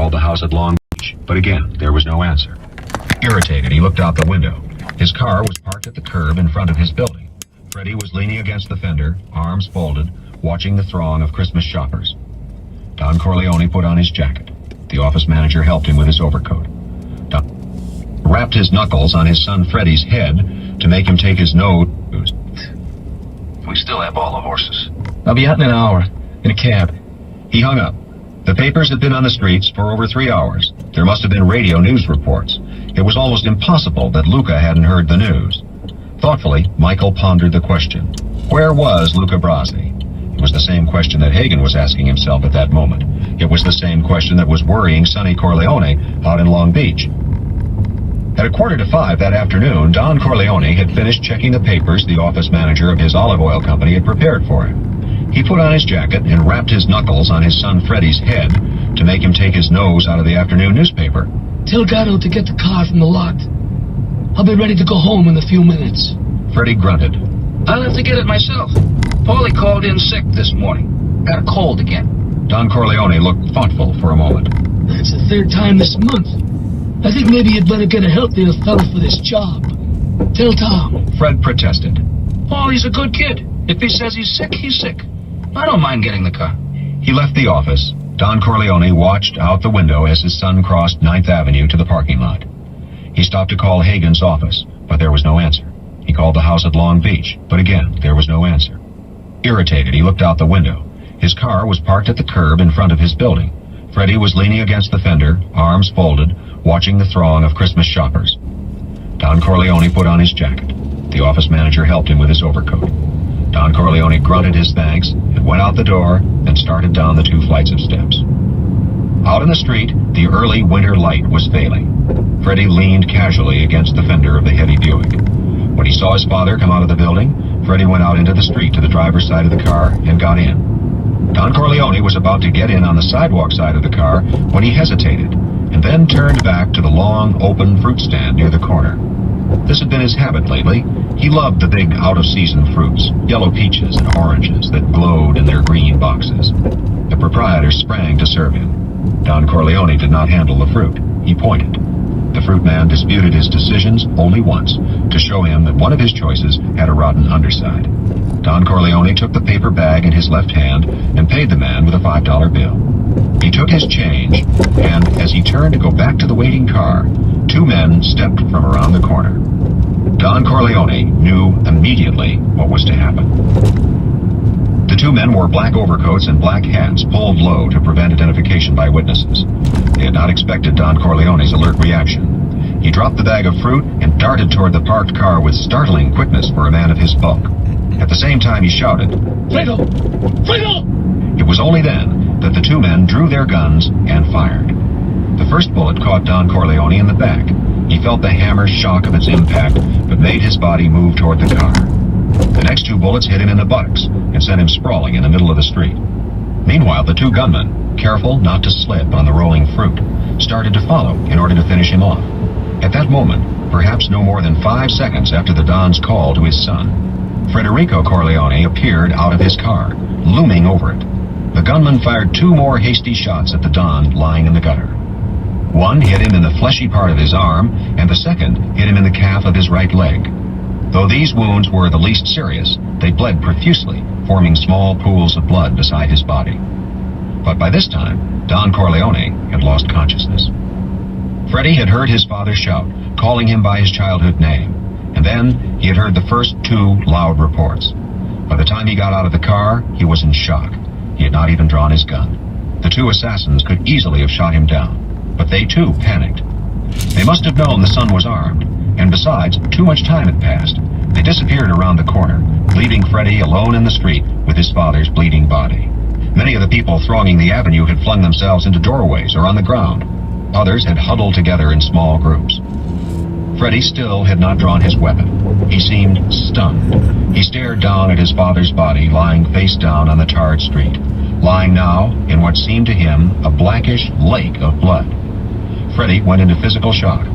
called the house at Long Beach, but again, there was no answer. Irritated, he looked out the window. His car was parked at the curb in front of his building. Freddie was leaning against the fender, arms folded, watching the throng of Christmas shoppers. Don Corleone put on his jacket. The office manager helped him with his overcoat. Don wrapped his knuckles on his son Freddie's head to make him take his nose. We still have all the horses. I'll be out in an hour, in a cab. He hung up. The papers had been on the streets for over 3 hours. There must have been radio news reports. It was almost impossible that Luca hadn't heard the news. Thoughtfully, Michael pondered the question. Where was Luca Brasi? It was the same question that Hagen was asking himself at that moment. It was the same question that was worrying Sonny Corleone out in Long Beach. At 4:45 that afternoon, Don Corleone had finished checking the papers the office manager of his olive oil company had prepared for him. He put on his jacket and wrapped his knuckles on his son Freddie's head to make him take his nose out of the afternoon newspaper. Tell Gatto to get the car from the lot. I'll be ready to go home in a few minutes. Freddie grunted. I'll have to get it myself. Paulie called in sick this morning. Got a cold again. Don Corleone looked thoughtful for a moment. That's the third time this month. I think maybe you'd better get a healthier fella for this job. Tell Tom. Fred protested. Paulie's a good kid. If he says he's sick, he's sick. I don't mind getting the car. He left the office. Don Corleone watched out the window as his son crossed 9th Avenue to the parking lot. He stopped to call Hagen's office, but there was no answer. He called the house at Long Beach, but again, there was no answer. Irritated, he looked out the window. His car was parked at the curb in front of his building. Freddie was leaning against the fender, arms folded, watching the throng of Christmas shoppers. Don Corleone put on his jacket. The office manager helped him with his overcoat. Don Corleone grunted his thanks and went out the door and started down the 2 flights of steps. Out in the street, the early winter light was failing. Freddie leaned casually against the fender of the heavy Buick. When he saw his father come out of the building, Freddie went out into the street to the driver's side of the car and got in. Don Corleone was about to get in on the sidewalk side of the car when he hesitated and then turned back to the long, open fruit stand near the corner. This had been his habit lately. He loved the big out-of-season fruits, yellow peaches and oranges that glowed in their green boxes. The proprietor sprang to serve him. Don Corleone did not handle the fruit. He pointed. The fruit man disputed his decisions only once, to show him that one of his choices had a rotten underside. Don Corleone took the paper bag in his left hand and paid the man with a $5 bill. He took his change, and as he turned to go back to the waiting car, 2 men stepped from around the corner. Don Corleone knew immediately what was to happen. The 2 men wore black overcoats and black hats pulled low to prevent identification by witnesses. They had not expected Don Corleone's alert reaction. He dropped the bag of fruit and darted toward the parked car with startling quickness for a man of his bulk. At the same time, he shouted, Fredo! Fredo! It was only then that the 2 men drew their guns and fired. The first bullet caught Don Corleone in the back. He felt the hammer shock of its impact, but made his body move toward the car. The next 2 bullets hit him in the buttocks and sent him sprawling in the middle of the street. Meanwhile, the 2 gunmen, careful not to slip on the rolling fruit, started to follow in order to finish him off. At that moment, perhaps no more than 5 seconds after the Don's call to his son, Federico Corleone appeared out of his car, looming over it. The gunman fired 2 more hasty shots at the Don lying in the gutter. One hit him in the fleshy part of his arm, and the second hit him in the calf of his right leg. Though these wounds were the least serious, they bled profusely, forming small pools of blood beside his body. But by this time, Don Corleone had lost consciousness. Freddie had heard his father shout, calling him by his childhood name, and then he had heard the first 2 loud reports. By the time he got out of the car, he was in shock. He had not even drawn his gun. The 2 assassins could easily have shot him down, but they too panicked. They must have known the son was armed, and besides, too much time had passed. They disappeared around the corner, leaving Freddie alone in the street with his father's bleeding body. Many of the people thronging the avenue had flung themselves into doorways or on the ground. Others had huddled together in small groups. Freddie still had not drawn his weapon. He seemed stunned. He stared down at his father's body lying face down on the tarred street, lying now in what seemed to him a blackish lake of blood. Freddie went into physical shock.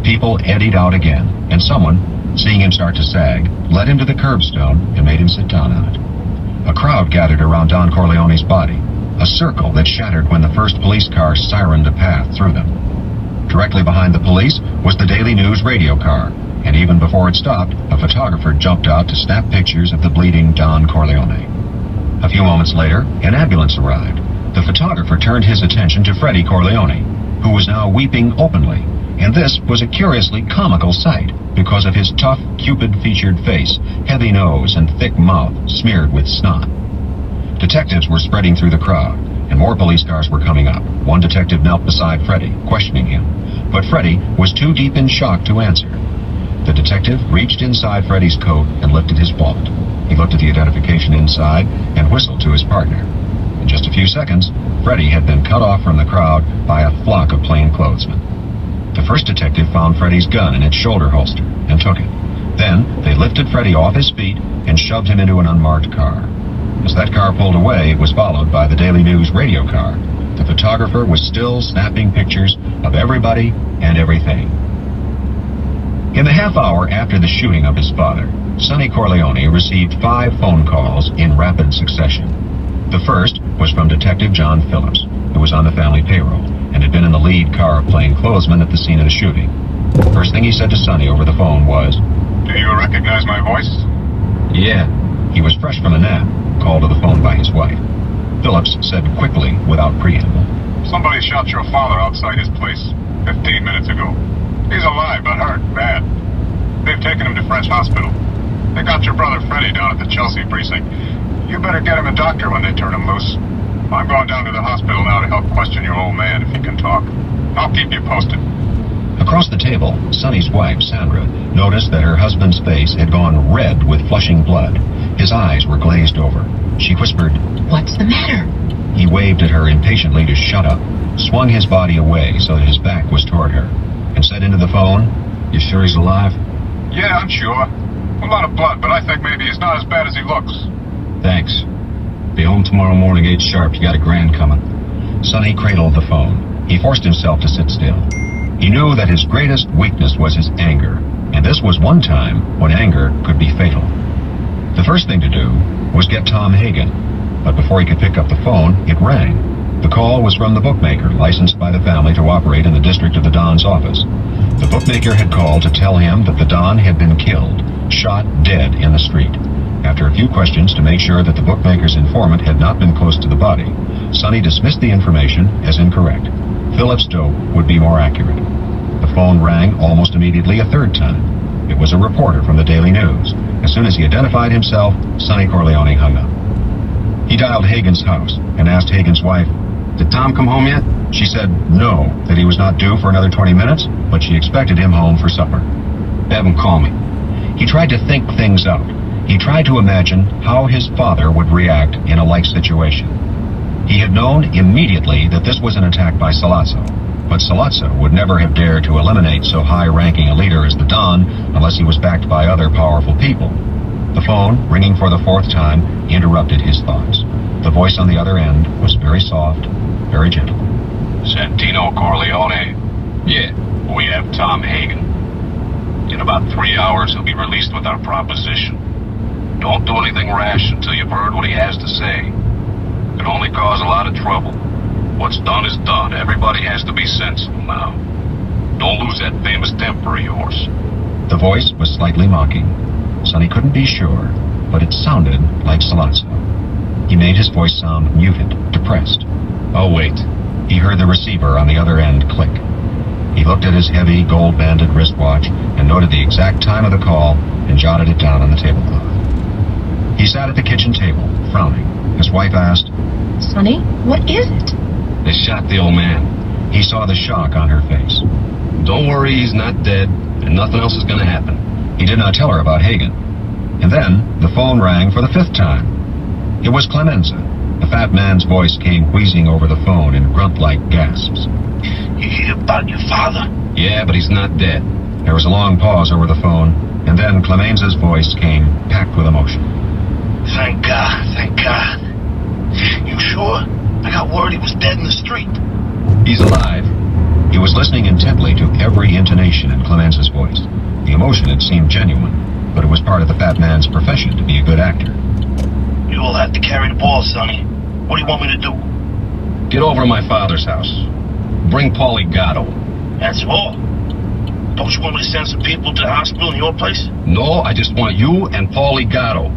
People eddied out again, and someone, seeing him start to sag, led him to the curbstone and made him sit down on it. A crowd gathered around Don Corleone's body. a circle that shattered when the first police car sirened a path through them. Directly behind the police was the Daily News radio car, and even before it stopped, a photographer jumped out to snap pictures of the bleeding Don Corleone. A few moments later, an ambulance arrived. The photographer turned his attention to Freddie Corleone, who was now weeping openly, and this was a curiously comical sight because of his tough, Cupid-featured face, heavy nose, and thick mouth smeared with snot. Detectives were spreading through the crowd, and more police cars were coming up. One detective knelt beside Freddie, questioning him, but Freddie was too deep in shock to answer. The detective reached inside Freddie's coat and lifted his wallet. He looked at the identification inside and whistled to his partner. In just a few seconds, Freddie had been cut off from the crowd by a flock of plainclothesmen. The first detective found Freddie's gun in its shoulder holster and took it. Then they lifted Freddie off his feet and shoved him into an unmarked car. As that car pulled away, it was followed by the Daily News radio car. The photographer was still snapping pictures of everybody and everything. In the half hour after the shooting of his father, Sonny Corleone received 5 phone calls in rapid succession. The first was from Detective John Phillips, who was on the family payroll and had been in the lead car of plainclothesmen at the scene of the shooting. The first thing he said to Sonny over the phone was, "Do you recognize my voice?" "Yeah." He was fresh from a nap, called to the phone by his wife. Phillips said quickly, without preamble, "Somebody shot your father outside his place 15 minutes ago. He's alive, but hurt bad. They've taken him to French Hospital. They got your brother Freddie down at the Chelsea precinct. You better get him a doctor when they turn him loose. I'm going down to the hospital now to help question your old man if he can talk. I'll keep you posted." Across the table, Sonny's wife, Sandra, noticed that her husband's face had gone red with flushing blood. His eyes were glazed over. She whispered, "What's the matter?" He waved at her impatiently to shut up, swung his body away so that his back was toward her, and said into the phone, "You sure he's alive?" "Yeah, I'm sure. A lot of blood, but I think maybe he's not as bad as he looks." "Thanks. Be home tomorrow morning, 8 sharp. You got a grand coming." Sonny cradled the phone. He forced himself to sit still. He knew that his greatest weakness was his anger, and this was one time when anger could be fatal. The first thing to do was get Tom Hagen, but before he could pick up the phone, it rang. The call was from the bookmaker licensed by the family to operate in the district of the Don's office. The bookmaker had called to tell him that the Don had been killed, shot dead in the street. After a few questions to make sure that the bookmaker's informant had not been close to the body, Sonny dismissed the information as incorrect. Phillips' dope would be more accurate. The phone rang almost immediately a third time. It was a reporter from the Daily News. As soon as he identified himself, Sonny Corleone hung up. He dialed Hagen's house and asked Hagen's wife, "Did Tom come home yet?" She said no, that he was not due for another 20 minutes, but she expected him home for supper. "Have him call me." He tried to think things out. He tried to imagine how his father would react in a like situation. He had known immediately that this was an attack by Sollozzo, but Sollozzo would never have dared to eliminate so high-ranking a leader as the Don unless he was backed by other powerful people. The phone, ringing for the 4th time, interrupted his thoughts. The voice on the other end was very soft, very gentle. "Santino Corleone? Yeah. We have Tom Hagen. In about 3 hours, he'll be released with our proposition. Don't do anything rash until you've heard what he has to say. It'll only cause a lot of trouble. What's done is done. Everybody has to be sensible now. Don't lose that famous temper of yours." The voice was slightly mocking. Sonny couldn't be sure, but it sounded like Sollozzo. He made his voice sound muted, depressed. I'll wait. He heard the receiver on the other end click. He looked at his heavy, gold-banded wristwatch and noted the exact time of the call and jotted it down on the tablecloth. He sat at the kitchen table, frowning. His wife asked, "Sonny, what is it?" They shot the old man. He saw the shock on her face. Don't worry, he's not dead, and nothing else is going to happen. He did not tell her about Hagen. And then the phone rang for the 5th time. It was Clemenza. The fat man's voice came wheezing over the phone in grunt-like gasps. You hear about your father? Yeah, but he's not dead. There was a long pause over the phone, and then Clemenza's voice came packed with emotion. Thank God, thank God. You sure? I got word he was dead in the street. He's alive. He was listening intently to every intonation in Clemenza's voice. The emotion had seemed genuine, but it was part of the fat man's profession to be a good actor. You'll have to carry the ball, Sonny. What do you want me to do? Get over to my father's house. Bring Paulie Gatto. That's all. Don't you want me to send some people to the hospital in your place? No, I just want you and Paulie Gatto.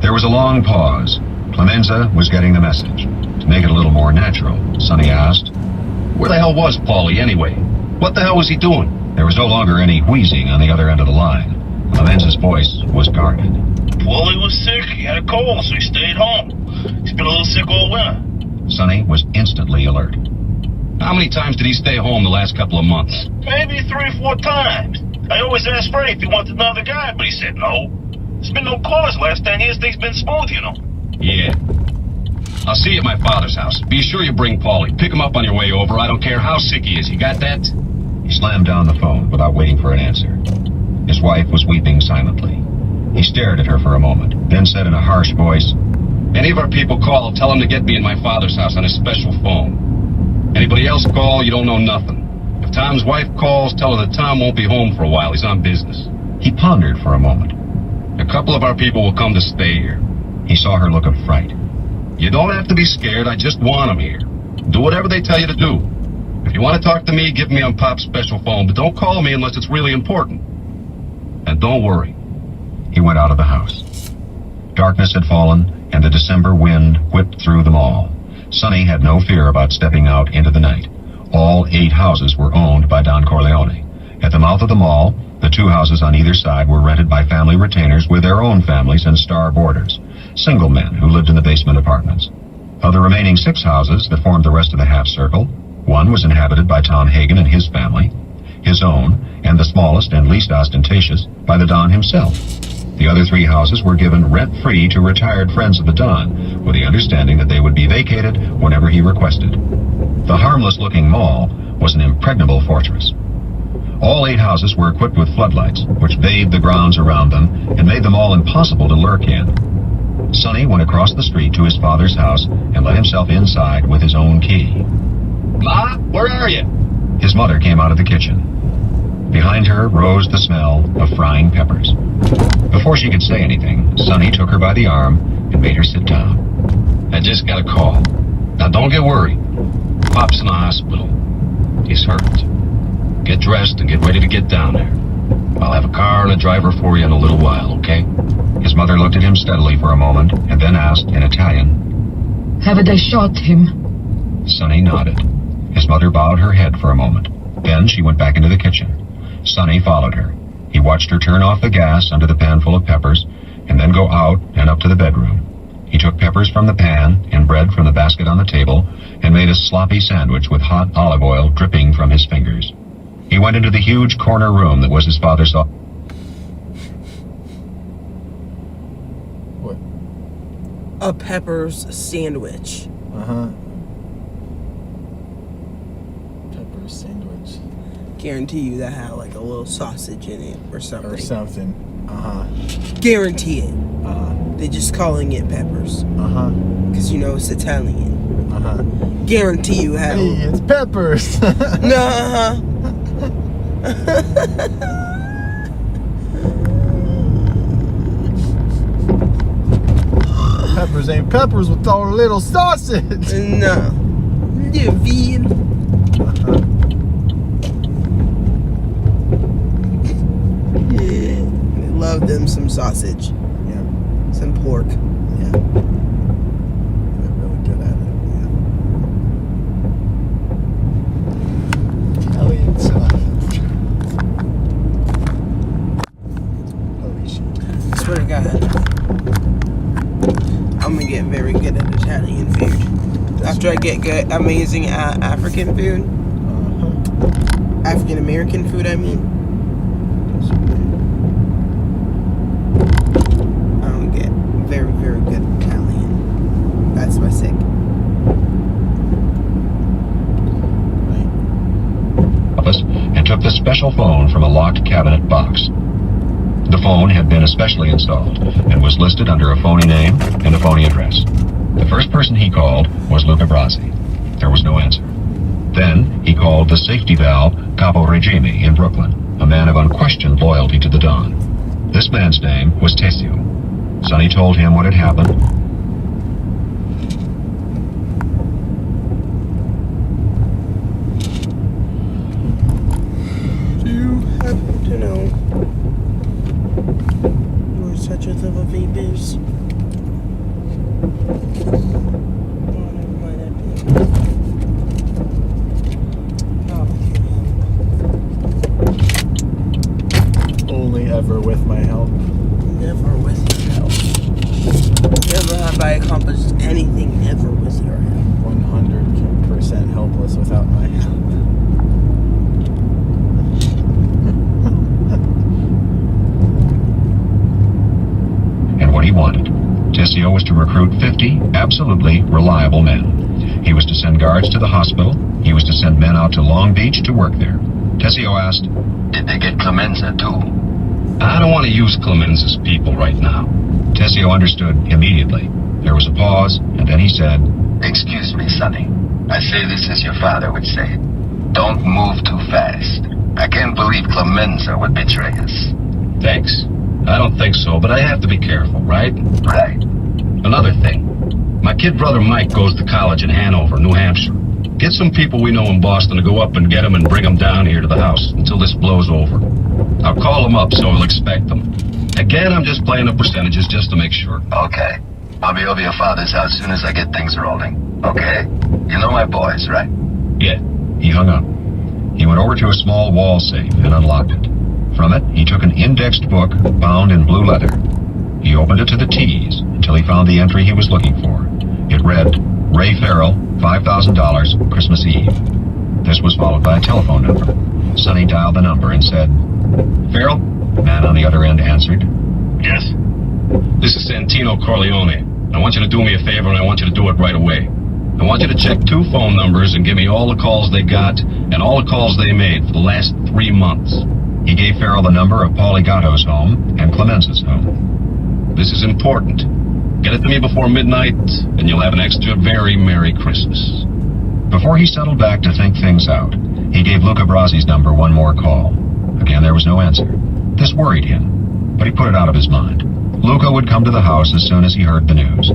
There was a long pause. Clemenza was getting the message. To make it a little more natural, Sonny asked, Where the hell was Paulie anyway? What the hell was he doing? There was no longer any wheezing on the other end of the line. Clemenza's voice was guarded. Paulie was sick. He had a cold, so he stayed home. He's been a little sick all winter. Sonny was instantly alert. How many times did he stay home the last couple of months? Maybe 3 or 4 times. I always asked Freddie if he wanted another guy, but he said no. There's been no cause. Last 10 years, things been smooth, you know. Yeah. I'll see you at my father's house. Be sure you bring Paulie. Pick him up on your way over. I don't care how sick he is. You got that? He slammed down the phone without waiting for an answer. His wife was weeping silently. He stared at her for a moment, then said in a harsh voice, Any of our people call, tell them to get me in my father's house on a special phone. Anybody else call, you don't know nothing. If Tom's wife calls, tell her that Tom won't be home for a while. He's on business. He pondered for a moment. A couple of our people will come to stay here. He saw her look of fright. You don't have to be scared. I just want them here. Do whatever they tell you to do. If you want to talk to me, give me on Pop's special phone, but don't call me unless it's really important. And don't worry. He went out of the house. Darkness had fallen, and the December wind whipped through the mall. Sonny had no fear about stepping out into the night. All 8 houses were owned by Don Corleone. At the mouth of the mall, the 2 houses on either side were rented by family retainers with their own families and star boarders, single men who lived in the basement apartments. Of the remaining 6 houses that formed the rest of the half-circle, 1 was inhabited by Tom Hagen and his family, his own, and the smallest and least ostentatious by the Don himself. The other 3 houses were given rent-free to retired friends of the Don, with the understanding that they would be vacated whenever he requested. The harmless-looking mall was an impregnable fortress. All 8 houses were equipped with floodlights, which bathed the grounds around them and made them all impossible to lurk in. Sonny went across the street to his father's house and let himself inside with his own key. Ma, where are you? His mother came out of the kitchen. Behind her rose the smell of frying peppers. Before she could say anything, Sonny took her by the arm and made her sit down. I just got a call. Now don't get worried. Pop's in the hospital. He's hurt. Get dressed and get ready to get down there. I'll have a car and a driver for you in a little while, okay? His mother looked at him steadily for a moment and then asked in Italian, Have they shot him? Sonny nodded. His mother bowed her head for a moment. Then she went back into the kitchen. Sonny followed her. He watched her turn off the gas under the pan full of peppers and then go out and up to the bedroom. He took peppers from the pan and bread from the basket on the table and made a sloppy sandwich with hot olive oil dripping from his fingers. He went into the huge corner room that was his father's office. What? A Pepper's sandwich. Pepper sandwich. Guarantee you that had like a little sausage in it or something. Or something. Guarantee it. They're just calling it Peppers. Because you know it's Italian. Guarantee you have. Hey, it's Peppers. Nah. Peppers ain't peppers with all the little sausage. No. Living. They love them some sausage. Yeah. Some pork. Yeah. They're really good at it. Yeah. Italian sausage. Holy shit. I swear to God. I'm gonna get very good at Italian food. After I get good, amazing at African food. African American food, I mean. I'm gonna get very, very good at Italian. That's my sick. Office and took the special phone from a locked cabinet box. The phone had been especially installed and was listed under a phony name and a phony address. The first person he called was Luca Brasi. There was no answer. Then he called the safety valve Capo Regime in Brooklyn, a man of unquestioned loyalty to the Don. This man's name was Tessio. Sonny told him what had happened. numbers. Only ever with my help. Never with your help. Never have I accomplished anything ever with your help. 100% helpless without my help. And what he wanted. Tessio was to recruit 50 absolutely reliable men. He was to send guards to the hospital. He was to send men out to Long Beach to work there. Tessio asked, Did they get Clemenza too? I don't want to use Clemenza's people right now. Tessio understood immediately. There was a pause, and then he said, Excuse me, Sonny. I say this as your father would say it. Don't move too fast. I can't believe Clemenza would betray us. Thanks. I don't think so, but I have to be careful, right? Right. Another thing. My kid brother Mike goes to college in Hanover, New Hampshire. Get some people we know in Boston to go up and get him and bring him down here to the house until this blows over. I'll call him up so he'll expect them. Again, I'm just playing the percentages just to make sure. Okay. I'll be over your father's house as soon as I get things rolling. Okay? You know my boys, right? Yeah. He hung up. He went over to a small wall safe and unlocked it. From it, he took an indexed book bound in blue leather. He opened it to the T's until he found the entry he was looking for. It read, Ray Farrell, $5,000, Christmas Eve. This was followed by a telephone number. Sonny dialed the number and said, Farrell? The man on the other end answered. Yes? This is Santino Corleone. I want you to do me a favor, and I want you to do it right away. I want you to check 2 phone numbers and give me all the calls they got and all the calls they made for the last 3 months. He gave Farrell the number of Paulie Gatto's home and Clemenza's home. This is important. Get it to me before midnight, and you'll have an extra very Merry Christmas. Before he settled back to think things out, he gave Luca Brasi's number one more call. Again, there was no answer. This worried him, but he put it out of his mind. Luca would come to the house as soon as he heard the news.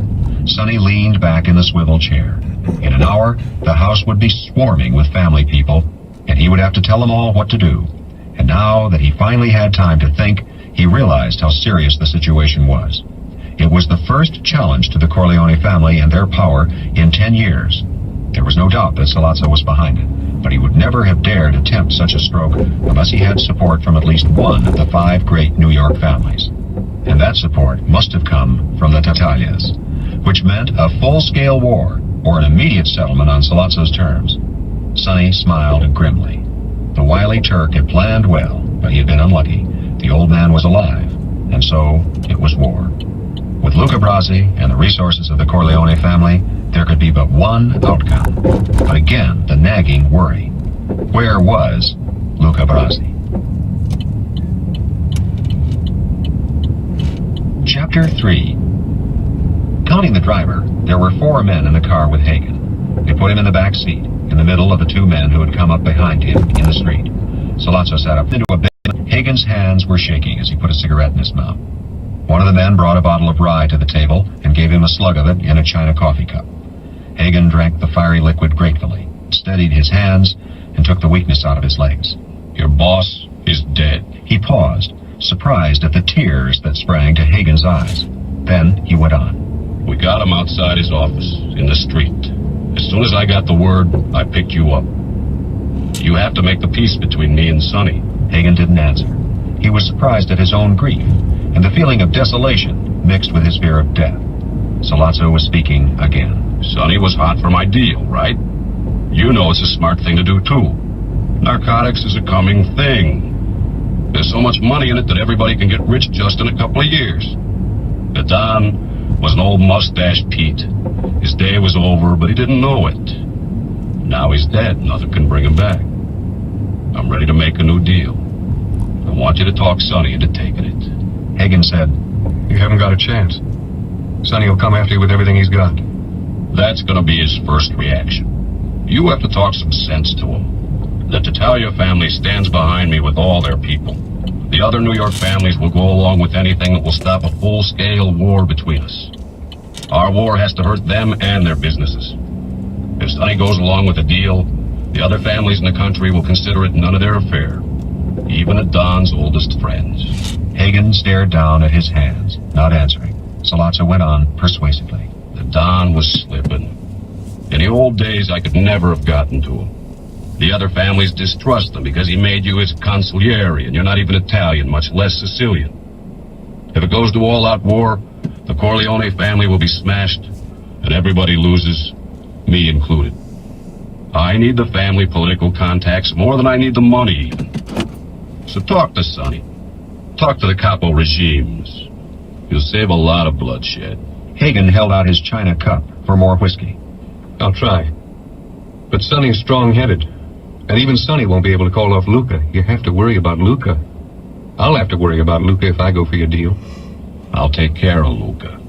Sonny leaned back in the swivel chair. In an hour, the house would be swarming with family people, and he would have to tell them all what to do. And now that he finally had time to think, he realized how serious the situation was. It was the first challenge to the Corleone family and their power in 10 years. There was no doubt that Sollozzo was behind it, but he would never have dared attempt such a stroke unless he had support from at least one of the 5 great New York families. And that support must have come from the Tattaglias, which meant a full-scale war or an immediate settlement on Sollozzo's terms. Sonny smiled grimly. The wily Turk had planned well, but he had been unlucky. The old man was alive, and so it was war. With Luca Brasi and the resources of the Corleone family, there could be but one outcome. But again, the nagging worry. Where was Luca Brasi? Chapter 3. Counting the driver, there were 4 men in the car with Hagen. They put him in the back seat, in the middle of the 2 men who had come up behind him in the street. Sollozzo sat up into a bed. Hagen's hands were shaking as he put a cigarette in his mouth. One of the men brought a bottle of rye to the table and gave him a slug of it in a china coffee cup. Hagen drank the fiery liquid gratefully, steadied his hands, and took the weakness out of his legs. Your boss is dead. He paused, surprised at the tears that sprang to Hagen's eyes. Then he went on. We got him outside his office, in the street. As soon as I got the word, I picked you up. You have to make the peace between me and Sonny. Hagen didn't answer. He was surprised at his own grief, and the feeling of desolation mixed with his fear of death. Sollozzo was speaking again. Sonny was hot for my deal, right? You know it's a smart thing to do, too. Narcotics is a coming thing. There's so much money in it that everybody can get rich just in a couple of years. The Don was an old mustache Pete. His day was over, but he didn't know it. Now he's dead. Nothing can bring him back. I'm ready to make a new deal. I want you to talk Sonny into taking it. Hagen said, You haven't got a chance. Sonny will come after you with everything he's got. That's gonna be his first reaction. You have to talk some sense to him. The Tattaglia family stands behind me with all their people. The other New York families will go along with anything that will stop a full-scale war between us. Our war has to hurt them and their businesses. If Sonny goes along with the deal, the other families in the country will consider it none of their affair. Even the Don's oldest friends. Hagen stared down at his hands, not answering. Sollozzo went on persuasively. The Don was slipping. In the old days, I could never have gotten to him. The other families distrust him because he made you his consigliere, and you're not even Italian, much less Sicilian. If it goes to all-out war, the Corleone family will be smashed, and everybody loses, me included. I need the family political contacts more than I need the money, even. So talk to Sonny. Talk to the capo regimes. You'll save a lot of bloodshed. Hagen held out his china cup for more whiskey. I'll try. But Sonny's strong-headed. And even Sonny won't be able to call off Luca. You have to worry about Luca. I'll have to worry about Luca if I go for your deal. I'll take care of Luca.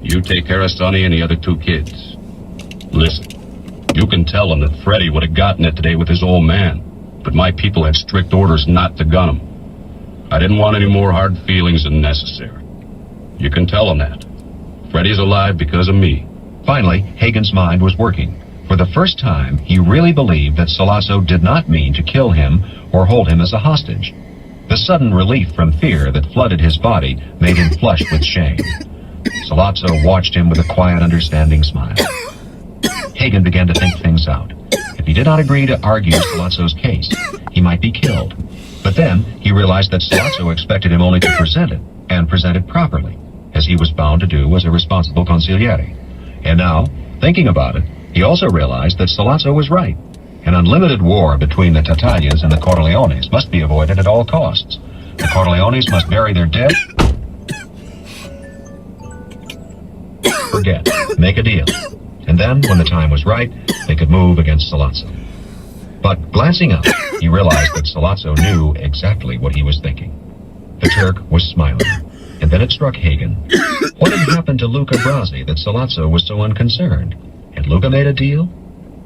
You take care of Sonny and the other 2 kids. Listen, you can tell him that Freddie would have gotten it today with his old man, but my people had strict orders not to gun him. I didn't want any more hard feelings than necessary. You can tell him that. Freddie's alive because of me. Finally, Hagen's mind was working. For the first time, he really believed that Sollozzo did not mean to kill him or hold him as a hostage. The sudden relief from fear that flooded his body made him flush with shame. Sollozzo watched him with a quiet, understanding smile. Hagen began to think things out. If he did not agree to argue Sollozzo's case, he might be killed. But then he realized that Sollozzo expected him only to present it, and present it properly, as he was bound to do as a responsible consigliere. And now, thinking about it, he also realized that Sollozzo was right. An unlimited war between the Tattaglias and the Corleones must be avoided at all costs. The Corleones must bury their dead. Forget. Make a deal. And then, when the time was right, they could move against Sollozzo. But glancing up, he realized that Sollozzo knew exactly what he was thinking. The Turk was smiling. And then it struck Hagen. What had happened to Luca Brasi that Sollozzo was so unconcerned? Had Luca made a deal?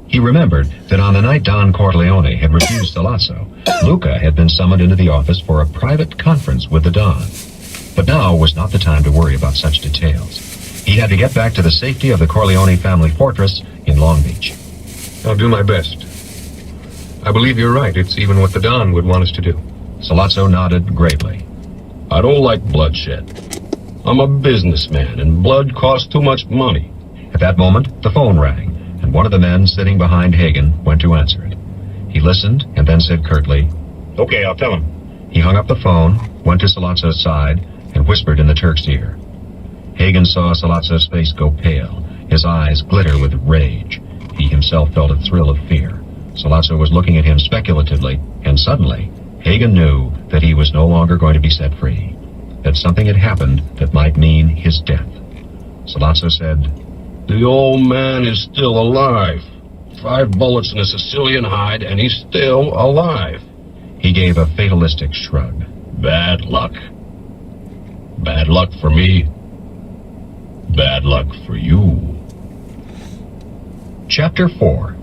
He remembered that on the night Don Corleone had refused Sollozzo, Luca had been summoned into the office for a private conference with the Don. But now was not the time to worry about such details. He had to get back to the safety of the Corleone family fortress in Long Beach. I'll do my best. I believe you're right. It's even what the Don would want us to do. Sollozzo nodded gravely. I don't like bloodshed. I'm a businessman, and blood costs too much money. At that moment, the phone rang, and one of the men sitting behind Hagen went to answer it. He listened and then said curtly, Okay, I'll tell him. He hung up the phone, went to Sollozzo's side, and whispered in the Turk's ear. Hagen saw Sollozzo's face go pale, his eyes glitter with rage. He himself felt a thrill of fear. Sollozzo was looking at him speculatively, and suddenly, Hagen knew that he was no longer going to be set free, that something had happened that might mean his death. Sollozzo said, The old man is still alive. 5 bullets in a Sicilian hide, and he's still alive. He gave a fatalistic shrug. Bad luck. Bad luck for me. Bad luck for you. Chapter 4.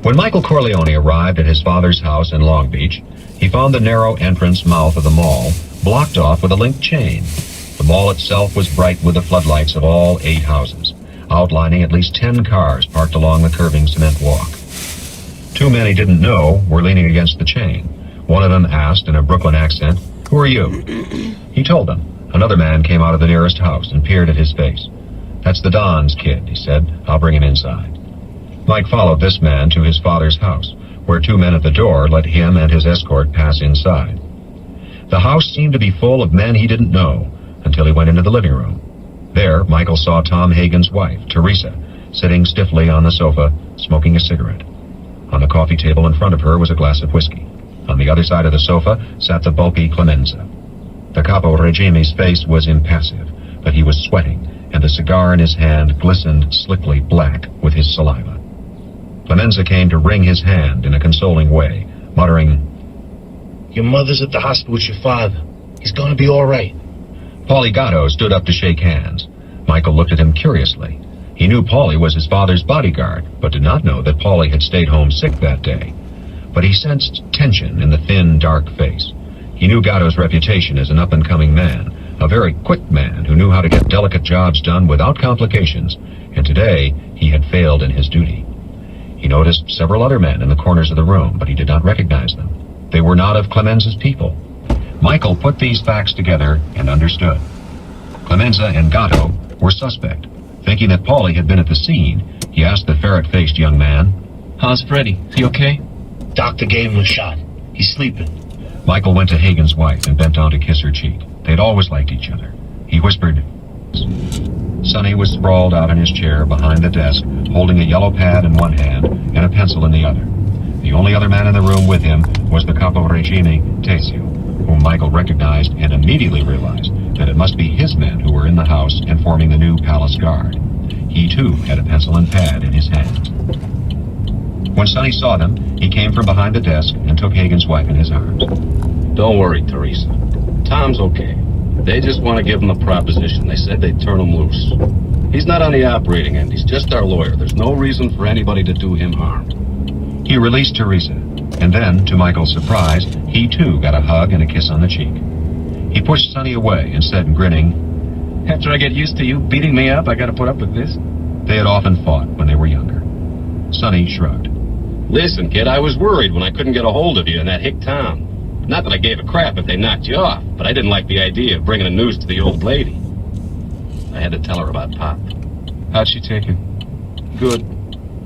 When Michael Corleone arrived at his father's house in Long Beach, he found the narrow entrance mouth of the mall blocked off with a linked chain. The mall itself was bright with the floodlights of all 8 houses, outlining at least 10 cars parked along the curving cement walk. 2 men he didn't know were leaning against the chain. One of them asked in a Brooklyn accent, "Who are you?" He told them. Another man came out of the nearest house and peered at his face. "That's the Don's kid," he said. "I'll bring him inside." Mike followed this man to his father's house, where 2 men at the door let him and his escort pass inside. The house seemed to be full of men he didn't know until he went into the living room. There, Michael saw Tom Hagen's wife, Teresa, sitting stiffly on the sofa, smoking a cigarette. On the coffee table in front of her was a glass of whiskey. On the other side of the sofa sat the bulky Clemenza. The capo regime's face was impassive, but he was sweating, and the cigar in his hand glistened slickly black with his saliva. Clemenza came to wring his hand in a consoling way, muttering, Your mother's at the hospital with your father. He's gonna be all right. Paulie Gatto stood up to shake hands. Michael looked at him curiously. He knew Paulie was his father's bodyguard, but did not know that Paulie had stayed home sick that day. But he sensed tension in the thin, dark face. He knew Gatto's reputation as an up-and-coming man, a very quick man who knew how to get delicate jobs done without complications, and today he had failed in his duty. He noticed several other men in the corners of the room, but he did not recognize them. They were not of Clemenza's people. Michael put these facts together and understood. Clemenza and Gatto were suspect. Thinking that Paulie had been at the scene, he asked the ferret-faced young man, How's Freddy? He okay? Doctor gave him a shot. He's sleeping. Michael went to Hagen's wife and bent down to kiss her cheek. They'd always liked each other. He whispered. Sonny was sprawled out in his chair behind the desk, holding a yellow pad in one hand and a pencil in the other. The only other man in the room with him was the capo regime, Tessio, whom Michael recognized and immediately realized that it must be his men who were in the house and forming the new palace guard. He, too, had a pencil and pad in his hands. When Sonny saw them, he came from behind the desk and took Hagen's wife in his arms. Don't worry, Teresa. Tom's okay. They just want to give him a proposition. They said they'd turn him loose. He's not on the operating end. He's just our lawyer. There's no reason for anybody to do him harm. He released Teresa, and then, to Michael's surprise, he too got a hug and a kiss on the cheek. He pushed Sonny away and said, grinning, After I get used to you beating me up, I gotta put up with this? They had often fought when they were younger. Sonny shrugged. Listen, kid, I was worried when I couldn't get a hold of you in that hick town. Not that I gave a crap if they knocked you off, but I didn't like the idea of bringing the news to the old lady. I had to tell her about Pop. How'd she take it? Good.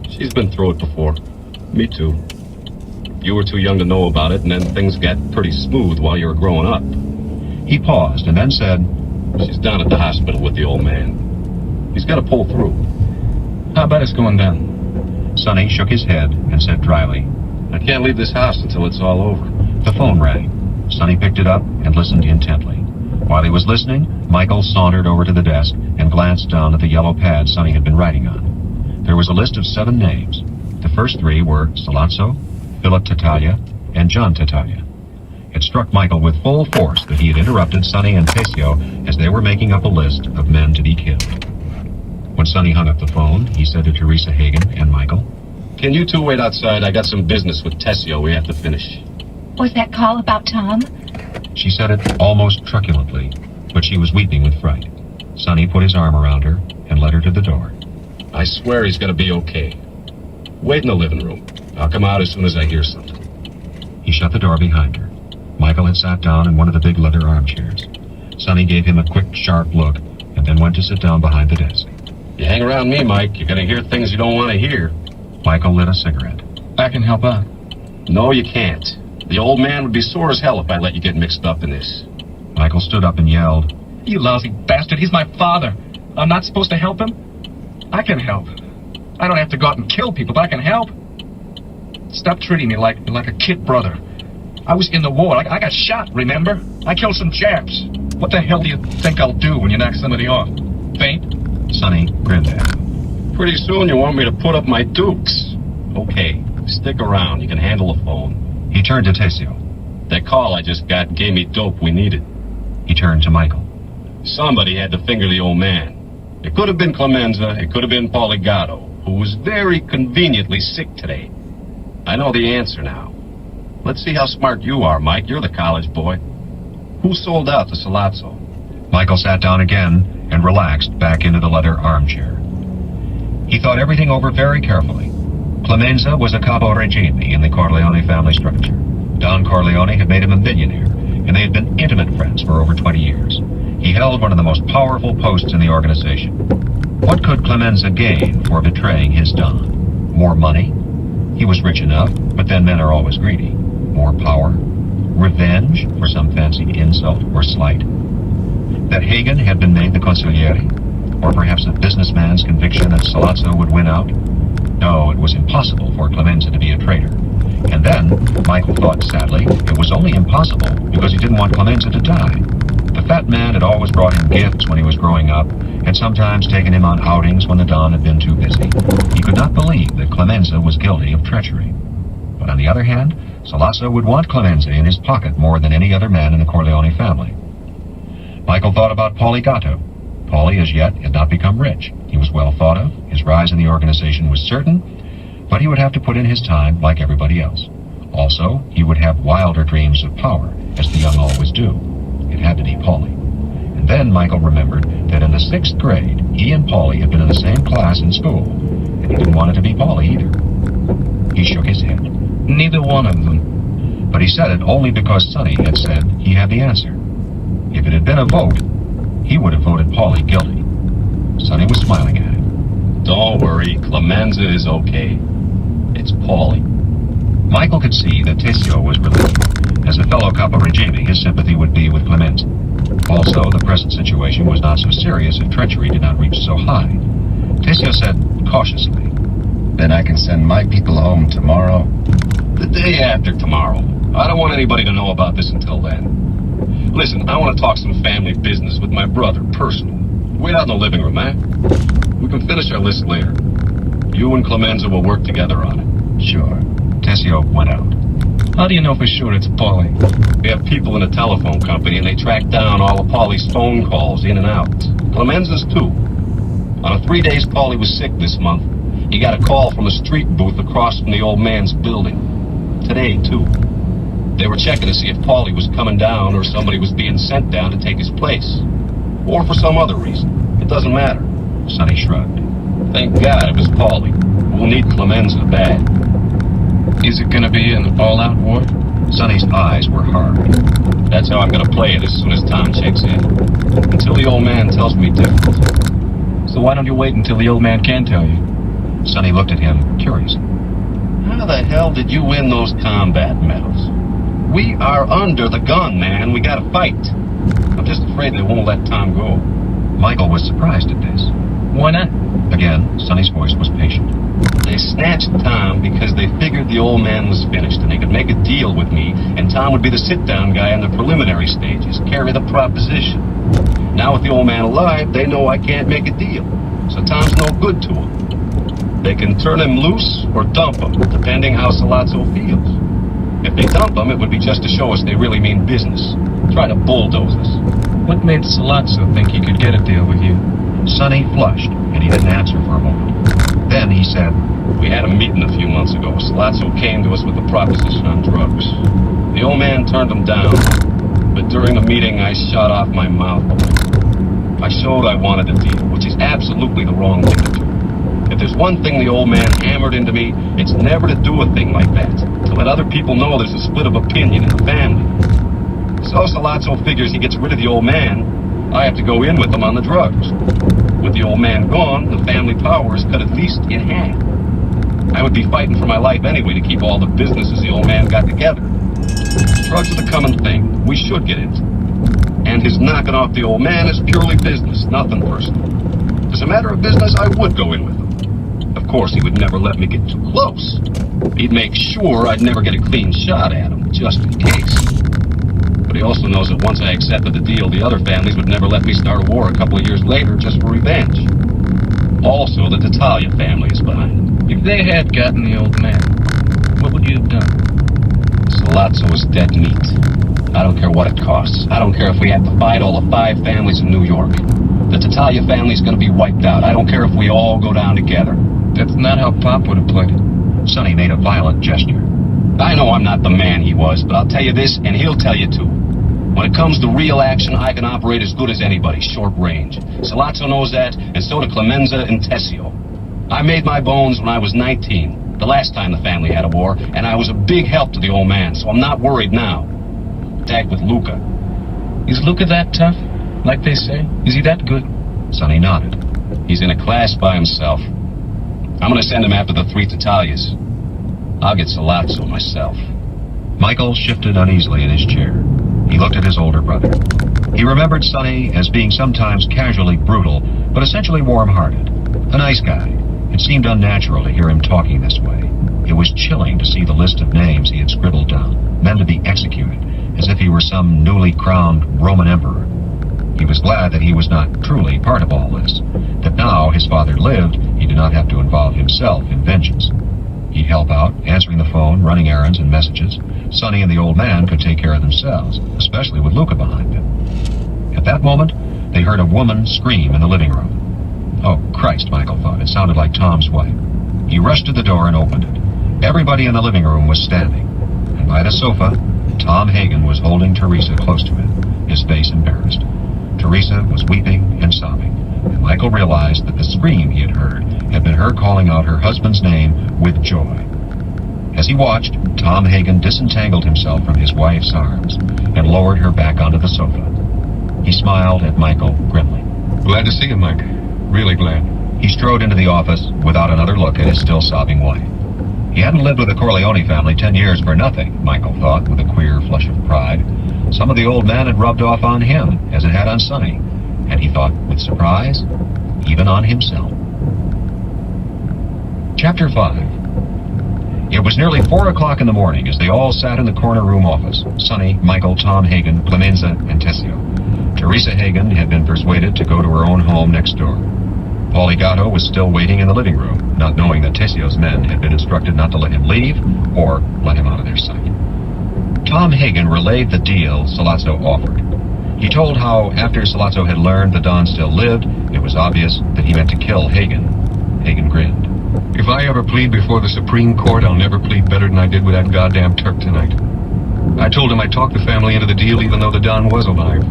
She's been through it before. Me too. You were too young to know about it, and then things got pretty smooth while you were growing up. He paused and then said, She's down at the hospital with the old man. He's got to pull through. How about us going down? Sonny shook his head and said dryly, I can't leave this house until it's all over. The phone rang. Sonny picked it up and listened intently. While he was listening, Michael sauntered over to the desk and glanced down at the yellow pad Sonny had been writing on. There was a list of 7 names. The first 3 were Sollazzo, Philip Tattaglia, and John Tattaglia. It struck Michael with full force that he had interrupted Sonny and Tessio as they were making up a list of men to be killed. When Sonny hung up the phone, he said to Teresa Hagen and Michael, Can you two wait outside? I got some business with Tessio we have to finish. Was that call about Tom? She said it almost truculently, but she was weeping with fright. Sonny put his arm around her and led her to the door. I swear he's going to be okay. Wait in the living room. I'll come out as soon as I hear something. He shut the door behind her. Michael had sat down in one of the big leather armchairs. Sonny gave him a quick, sharp look and then went to sit down behind the desk. You hang around me, Mike, you're going to hear things you don't want to hear. Michael lit a cigarette. I can help out. No, you can't. The old man would be sore as hell if I let you get mixed up in this. Michael stood up and yelled, You lousy bastard, he's my father. I'm not supposed to help him? I can help. I don't have to go out and kill people, but I can help. Stop treating me like a kid brother. I was in the war. I got shot, remember? I killed some Japs. What the hell do you think I'll do when you knock somebody off? Faint? Sonny grinned at him. Pretty soon you want me to put up my dukes. Okay, stick around. You can handle the phone. He turned to Tessio. That call I just got gave me dope we needed. He turned to Michael. Somebody had to finger the old man. It could have been Clemenza. It could have been Paulie Gatto, who was very conveniently sick today. I know the answer now. Let's see how smart you are, Mike. You're the college boy. Who sold out to Sollazzo? Michael sat down again and relaxed back into the leather armchair. He thought everything over very carefully. Clemenza was a capo regime in the Corleone family structure. Don Corleone had made him a millionaire, and they had been intimate friends for over 20 years. He held one of the most powerful posts in the organization. What could Clemenza gain for betraying his Don? More money? He was rich enough, but then men are always greedy. More power? Revenge for some fancy insult or slight? That Hagen had been made the consigliere? Or perhaps a businessman's conviction that Sollazzo would win out? No, it was impossible for Clemenza to be a traitor. And then, Michael thought sadly, it was only impossible because he didn't want Clemenza to die. The fat man had always brought him gifts when he was growing up, and sometimes taken him on outings when the Don had been too busy. He could not believe that Clemenza was guilty of treachery. But on the other hand, Sollazzo would want Clemenza in his pocket more than any other man in the Corleone family. Michael thought about Paulie Gatto. Paulie, as yet, had not become rich. He was well thought of, his rise in the organization was certain, but he would have to put in his time like everybody else. Also, he would have wilder dreams of power, as the young always do. It had to be Paulie. And then Michael remembered that in the 6th grade, he and Paulie had been in the same class in school, and he didn't want it to be Paulie either. He shook his head. Neither one of them. But he said it only because Sonny had said he had the answer. If it had been a vote, he would have voted Paulie guilty. Sonny was smiling at him. Don't worry, Clemenza is okay. It's Paulie. Michael could see that Tessio was relieved. As a fellow capo regime, his sympathy would be with Clemenza. Also, the present situation was not so serious if treachery did not reach so high. Tessio said cautiously, "Then I can send my people home tomorrow?" The day after tomorrow. I don't want anybody to know about this until then. Listen, I want to talk some family business with my brother, personal. Wait out in the living room, eh? We can finish our list later. You and Clemenza will work together on it. Sure. Tessio went out. How do you know for sure it's Paulie? We have people in a telephone company, and they track down all of Paulie's phone calls in and out. Clemenza's too. On a 3 days Paulie was sick this month, he got a call from a street booth across from the old man's building. Today, too. They were checking to see if Paulie was coming down or somebody was being sent down to take his place. Or for some other reason. It doesn't matter. Sonny shrugged. Thank God it was Paulie. We'll need Clemenza bad. Is it gonna be an all-out war? Sonny's eyes were hard. That's how I'm gonna play it as soon as Tom checks in. Until the old man tells me different. So why don't you wait until the old man can tell you? Sonny looked at him, curious. How the hell did you win those combat medals? We are under the gun, man. We gotta fight. I'm just afraid they won't let Tom go. Michael was surprised at this. Why not? Again, Sonny's voice was patient. They snatched Tom because they figured the old man was finished and they could make a deal with me, and Tom would be the sit-down guy in the preliminary stages, carry the proposition. Now with the old man alive, they know I can't make a deal, so Tom's no good to them. They can turn him loose or dump him, depending how Salazzo feels. If they dump him, it would be just to show us they really mean business. Try to bulldoze us. What made Salazzo think he could get a deal with you? Sonny flushed, and he didn't answer for a moment. Then he said, "We had a meeting a few months ago. Salazzo came to us with a proposition on drugs. The old man turned him down, but during the meeting I shot off my mouth. I showed I wanted a deal, which is absolutely the wrong thing to do. If there's one thing the old man hammered into me, it's never to do a thing like that, to let other people know there's a split of opinion in the family. So Salazzo figures he gets rid of the old man, I have to go in with him on the drugs. With the old man gone, the family power is cut at least in half. I would be fighting for my life anyway to keep all the businesses the old man got together. Drugs are the common thing. We should get into. And his knocking off the old man is purely business, nothing personal. As a matter of business, I would go in with him. Of course, he would never let me get too close. He'd make sure I'd never get a clean shot at him, just in case. But he also knows that once I accepted the deal, the other families would never let me start a war a couple of years later just for revenge. Also, the Tattaglia family is behind it. If they had gotten the old man, what would you have done? Salazzo is dead meat. I don't care what it costs. I don't care if we have to fight all the 5 families in New York. The Tattaglia family's gonna be wiped out. I don't care if we all go down together. That's not how Pop would have played it. Sonny made a violent gesture. I know I'm not the man he was, but I'll tell you this, and he'll tell you too. When it comes to real action, I can operate as good as anybody, short range. Salazzo knows that, and so do Clemenza and Tessio. I made my bones when I was 19, the last time the family had a war, and I was a big help to the old man, so I'm not worried now. Tagged with Luca. Is Luca that tough, like they say? Is he that good? Sonny nodded. He's in a class by himself. I'm gonna send him after the 3 Tattaglias. I'll get Salazzo myself. Michael shifted uneasily in his chair. He looked at his older brother. He remembered Sonny as being sometimes casually brutal, but essentially warm-hearted. A nice guy. It seemed unnatural to hear him talking this way. It was chilling to see the list of names he had scribbled down, men to be executed, as if he were some newly crowned Roman emperor. He was glad that he was not truly part of all this, that now his father lived, he did not have to involve himself in vengeance. He'd help out, answering the phone, running errands and messages. Sonny and the old man could take care of themselves, especially with Luca behind them. At that moment, they heard a woman scream in the living room. Oh, Christ, Michael thought. It sounded like Tom's wife. He rushed to the door and opened it. Everybody in the living room was standing, and by the sofa, Tom Hagen was holding Teresa close to him, his face embarrassed. Teresa was weeping and sobbing, and Michael realized that the scream he had heard had been her calling out her husband's name with joy. As he watched, Tom Hagen disentangled himself from his wife's arms and lowered her back onto the sofa. He smiled at Michael grimly. Glad to see you, Mike. Really glad. He strode into the office without another look at his still sobbing wife. He hadn't lived with the Corleone family 10 years for nothing, Michael thought with a queer flush of pride. Some of the old man had rubbed off on him, as it had on Sonny, and he thought with surprise, even on himself. Chapter 5. It was nearly 4 o'clock in the morning as they all sat in the corner room office. Sonny, Michael, Tom Hagen, Clemenza, and Tessio. Teresa Hagen had been persuaded to go to her own home next door. Paulie Gatto was still waiting in the living room, not knowing that Tessio's men had been instructed not to let him leave or let him out of their sight. Tom Hagen relayed the deal Sollozzo offered. He told how, after Sollozzo had learned the Don still lived, it was obvious that he meant to kill Hagen. Hagen grinned. If I ever plead before the Supreme Court, I'll never plead better than I did with that goddamn Turk tonight. I told him I'd talk the family into the deal even though the Don was alive.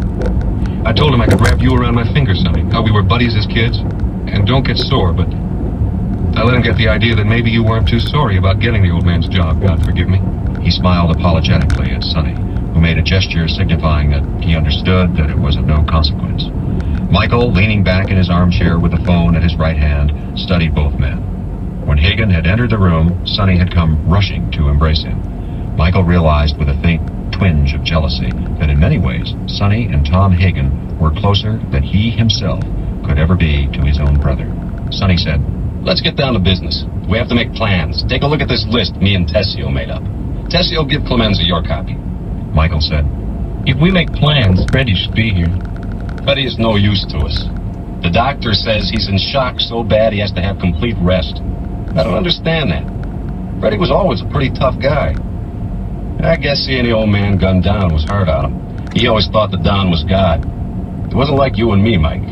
I told him I could wrap you around my finger, Sonny, how we were buddies as kids. And don't get sore, but I let him get the idea that maybe you weren't too sorry about getting the old man's job, God forgive me. He smiled apologetically at Sonny, who made a gesture signifying that he understood that it was of no consequence. Michael, leaning back in his armchair with the phone at his right hand, studied both men. When Hagen had entered the room, Sonny had come rushing to embrace him. Michael realized with a faint twinge of jealousy that in many ways, Sonny and Tom Hagen were closer than he himself could ever be to his own brother. Sonny said, Let's get down to business. We have to make plans. Take a look at this list me and Tessio made up. Tessio, give Clemenza your copy. Michael said, If we make plans, Freddy should be here. Freddy is no use to us. The doctor says he's in shock so bad he has to have complete rest. I don't understand that. Freddy was always a pretty tough guy. I guess seeing the old man gunned down was hard on him. He always thought the Don was God. It wasn't like you and me, Mike.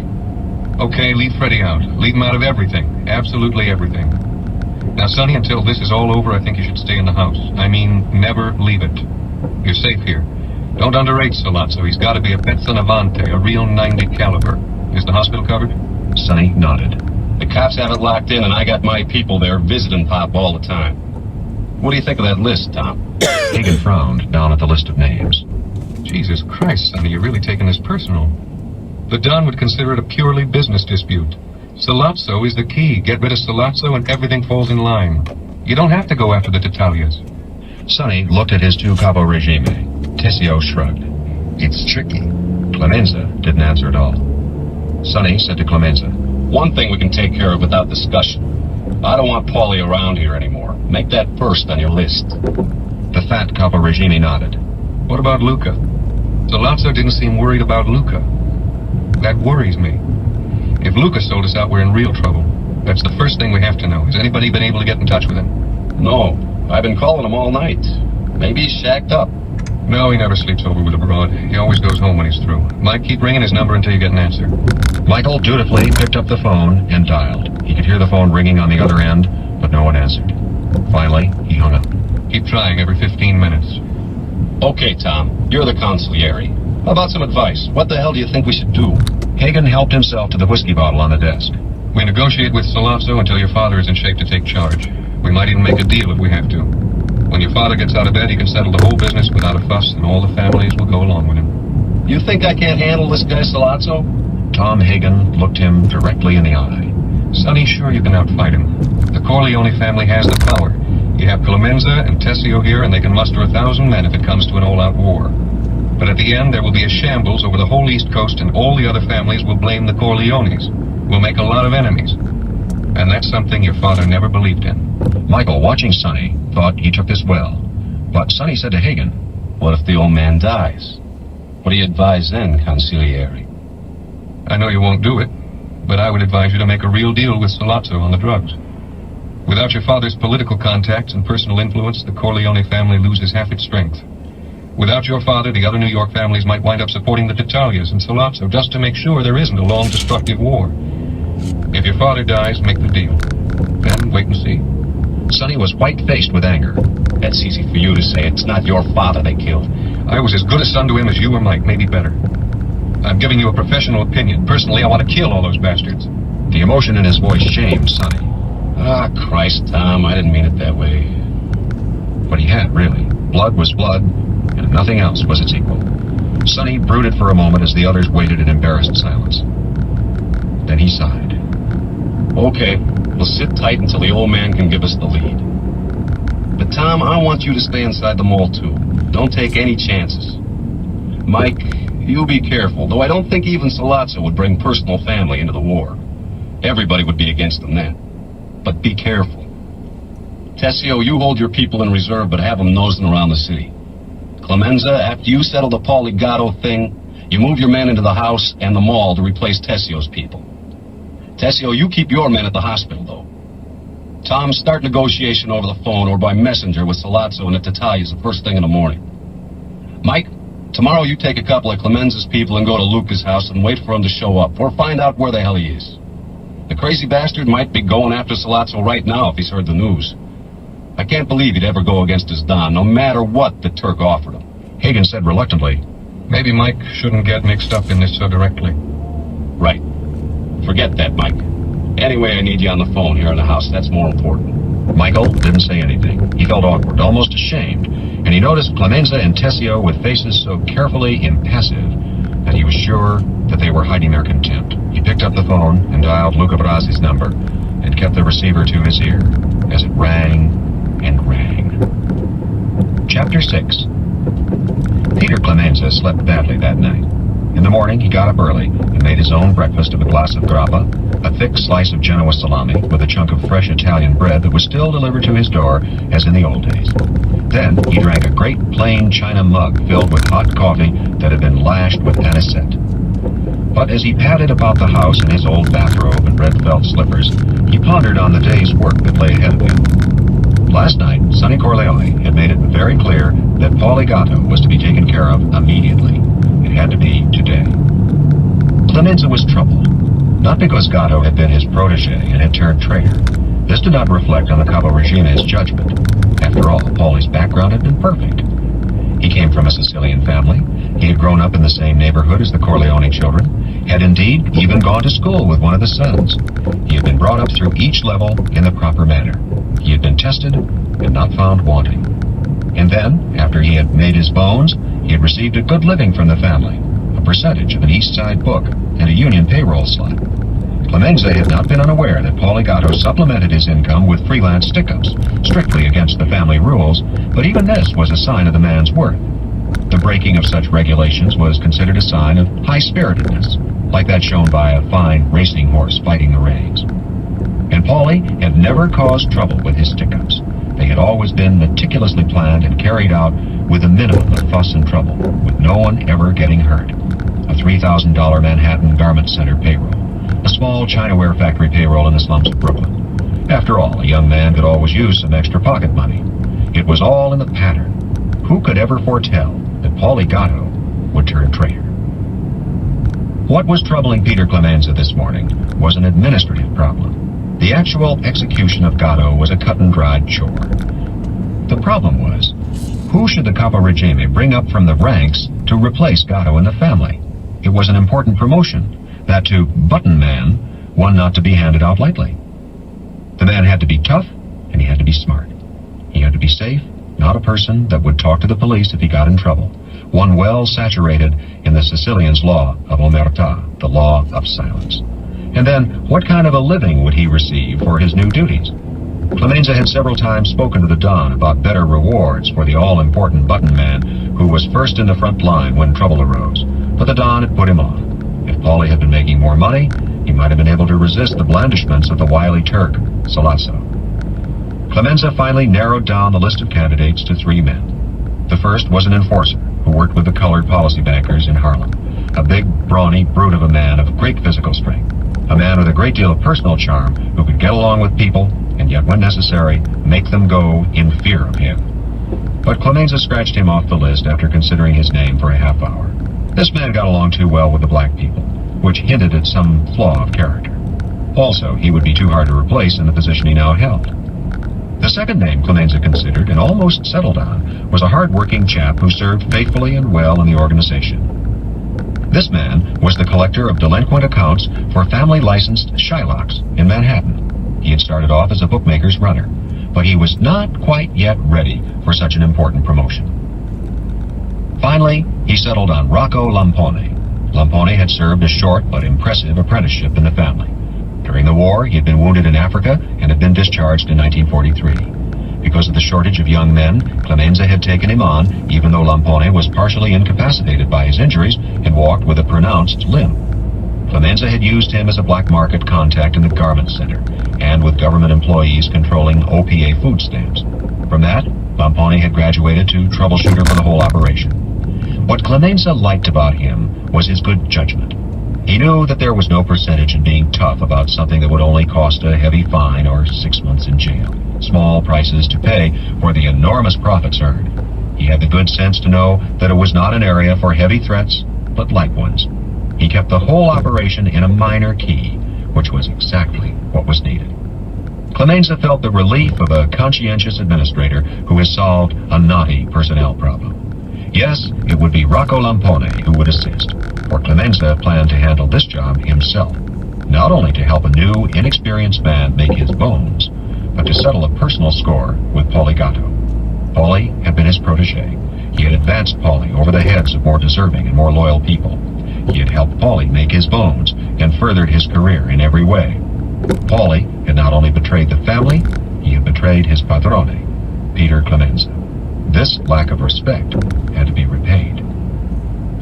Okay, leave Freddy out. Leave him out of everything. Absolutely everything. Now, Sonny, until this is all over, I think you should stay in the house. I mean, never leave it. You're safe here. Don't underrate Sollozzo. He's got to be a Petsanavante, a real 90 caliber. Is the hospital covered? Sonny nodded. The cops have it locked in, and I got my people there visiting Pop all the time. What do you think of that list, Tom? Hagen frowned down at the list of names. Jesus Christ, Sonny, you're really taking this personal. The Don would consider it a purely business dispute. Sollozzo is the key. Get rid of Sollozzo and everything falls in line. You don't have to go after the Tattaglias. Sonny looked at his two capo regime. Tessio shrugged. It's tricky. Clemenza didn't answer at all. Sonny said to Clemenza, One thing we can take care of without discussion. I don't want Paulie around here anymore. Make that first on your list. The fat capo regime nodded. What about Luca? Sollozzo didn't seem worried about Luca. That worries me. If Luca sold us out, we're in real trouble. That's the first thing we have to know. Has anybody been able to get in touch with him? No. I've been calling him all night. Maybe he's shacked up. No, he never sleeps over with a broad. He always goes home when he's through. Mike, keep ringing his number until you get an answer. Michael dutifully picked up the phone and dialed. He could hear the phone ringing on the other end, but no one answered. Finally, he hung up. Keep trying every 15 minutes. Okay, Tom. You're the consigliere. How about some advice? What the hell do you think we should do? Hagen helped himself to the whiskey bottle on the desk. We negotiate with Sollozzo until your father is in shape to take charge. We might even make a deal if we have to. When your father gets out of bed, he can settle the whole business without a fuss, and all the families will go along with him. You think I can't handle this guy, Sollozzo? Tom Hagen looked him directly in the eye. Sonny, sure you can outfight him. The Corleone family has the power. You have Clemenza and Tessio here, and they can muster 1,000 men if it comes to an all-out war. But at the end, there will be a shambles over the whole East Coast, and all the other families will blame the Corleones. We'll make a lot of enemies. And that's something your father never believed in. Michael, watching Sonny, thought he took this well. But Sonny said to Hagen, What if the old man dies? What do you advise then, consigliere? I know you won't do it, but I would advise you to make a real deal with Sollozzo on the drugs. Without your father's political contacts and personal influence, the Corleone family loses half its strength. Without your father, the other New York families might wind up supporting the Tattaglias and Sollozzo just to make sure there isn't a long, destructive war. If your father dies, make the deal. Then wait and see. Sonny was white-faced with anger. That's easy for you to say. It's not your father they killed. I was as good a son to him as you or Mike, maybe better. I'm giving you a professional opinion. Personally, I want to kill all those bastards. The emotion in his voice shamed Sonny. Ah, Christ, Tom, I didn't mean it that way. But he had, really. Blood was blood, and nothing else was its equal. Sonny brooded for a moment as the others waited in embarrassed silence. Then he sighed. Okay, we'll sit tight until the old man can give us the lead. But Tom, I want you to stay inside the mall too. Don't take any chances. Mike, you be careful, though I don't think even Sollozzo would bring personal family into the war. Everybody would be against them then. But be careful. Tessio, you hold your people in reserve, but have them nosing around the city. Clemenza, after you settle the Paulie Gatto thing, you move your men into the house and the mall to replace Tessio's people. Tessio, you keep your men at the hospital, though. Tom, start negotiation over the phone or by messenger with Sollozzo and the Tattaglias the first thing in the morning. Mike, tomorrow you take a couple of Clemenza's people and go to Luca's house and wait for him to show up, or find out where the hell he is. The crazy bastard might be going after Sollozzo right now if he's heard the news. I can't believe he'd ever go against his Don, no matter what the Turk offered him. Hagen said reluctantly, Maybe Mike shouldn't get mixed up in this so directly. Right. Forget that, Mike. Anyway, I need you on the phone here in the house. That's more important. Michael didn't say anything. He felt awkward, almost ashamed, and he noticed Clemenza and Tessio with faces so carefully impassive that he was sure that they were hiding their contempt. He picked up the phone and dialed Luca Brasi's number and kept the receiver to his ear as it rang and rang. Chapter 6. Peter Clemenza slept badly that night. In the morning, he got up early and made his own breakfast of a glass of grappa, a thick slice of Genoa salami with a chunk of fresh Italian bread that was still delivered to his door as in the old days. Then he drank a great plain china mug filled with hot coffee that had been lashed with anisette. But as he padded about the house in his old bathrobe and red felt slippers, he pondered on the day's work that lay ahead of him. Last night, Sonny Corleone had made it very clear that Paulie Gatto was to be taken care of immediately. It had to be today. Clemenza was troubled, not because Gatto had been his protege and had turned traitor. This did not reflect on the Capo Regime's judgment. After all, Paulie's background had been perfect. He came from a Sicilian family. He had grown up in the same neighborhood as the Corleone children, had indeed even gone to school with one of the sons. He had been brought up through each level in the proper manner. He had been tested and not found wanting. And then, after he had made his bones, he had received a good living from the family, a percentage of an East Side book, and a union payroll slot. Clemenza had not been unaware that Paulie Gatto supplemented his income with freelance stick-ups, strictly against the family rules, but even this was a sign of the man's worth. The breaking of such regulations was considered a sign of high-spiritedness, like that shown by a fine racing horse fighting the reins. And Paulie had never caused trouble with his stick-ups. They had always been meticulously planned and carried out with a minimum of fuss and trouble, with no one ever getting hurt. A $3,000 Manhattan Garment Center payroll, a small Chinaware factory payroll in the slums of Brooklyn. After all, a young man could always use some extra pocket money. It was all in the pattern. Who could ever foretell that Paulie Gatto would turn traitor? What was troubling Peter Clemenza this morning was an administrative problem. The actual execution of Gatto was a cut-and-dried chore. The problem was, who should the Capo Regime bring up from the ranks to replace Gatto in the family? It was an important promotion, that to button man, one not to be handed out lightly. The man had to be tough, and he had to be smart. He had to be safe, not a person that would talk to the police if he got in trouble. One well saturated in the Sicilian's law of omertà, the law of silence. And then, what kind of a living would he receive for his new duties? Clemenza had several times spoken to the Don about better rewards for the all-important button man who was first in the front line when trouble arose, but the Don had put him off. If Paulie had been making more money, he might have been able to resist the blandishments of the wily Turk, Sollozzo. Clemenza finally narrowed down the list of candidates to 3 men. The first was an enforcer who worked with the colored policy bankers in Harlem, a big, brawny brute of a man of great physical strength. A man with a great deal of personal charm who could get along with people and yet, when necessary, make them go in fear of him. But Clemenza scratched him off the list after considering his name for a half hour. This man got along too well with the black people, which hinted at some flaw of character. Also, he would be too hard to replace in the position he now held. The second name Clemenza considered and almost settled on was a hard-working chap who served faithfully and well in the organization. This man was the collector of delinquent accounts for family-licensed Shylocks in Manhattan. He had started off as a bookmaker's runner, but he was not quite yet ready for such an important promotion. Finally, he settled on Rocco Lampone. Lampone had served a short but impressive apprenticeship in the family. During the war, he had been wounded in Africa and had been discharged in 1943. Because of the shortage of young men, Clemenza had taken him on, even though Lampone was partially incapacitated by his injuries and walked with a pronounced limp. Clemenza had used him as a black market contact in the garment center and with government employees controlling OPA food stamps. From that, Lampone had graduated to troubleshooter for the whole operation. What Clemenza liked about him was his good judgment. He knew that there was no percentage in being tough about something that would only cost a heavy fine or 6 months in jail. Small prices to pay for the enormous profits earned. He had the good sense to know that it was not an area for heavy threats, but light ones. He kept the whole operation in a minor key, which was exactly what was needed. Clemenza felt the relief of a conscientious administrator who has solved a knotty personnel problem. Yes, it would be Rocco Lampone who would assist, for Clemenza planned to handle this job himself, not only to help a new, inexperienced man make his bones, but to settle a personal score with Paulie Gatto. Paulie had been his protege. He had advanced Paulie over the heads of more deserving and more loyal people. He had helped Paulie make his bones and furthered his career in every way. Paulie had not only betrayed the family, he had betrayed his padrone, Peter Clemenza. This lack of respect had to be repaid.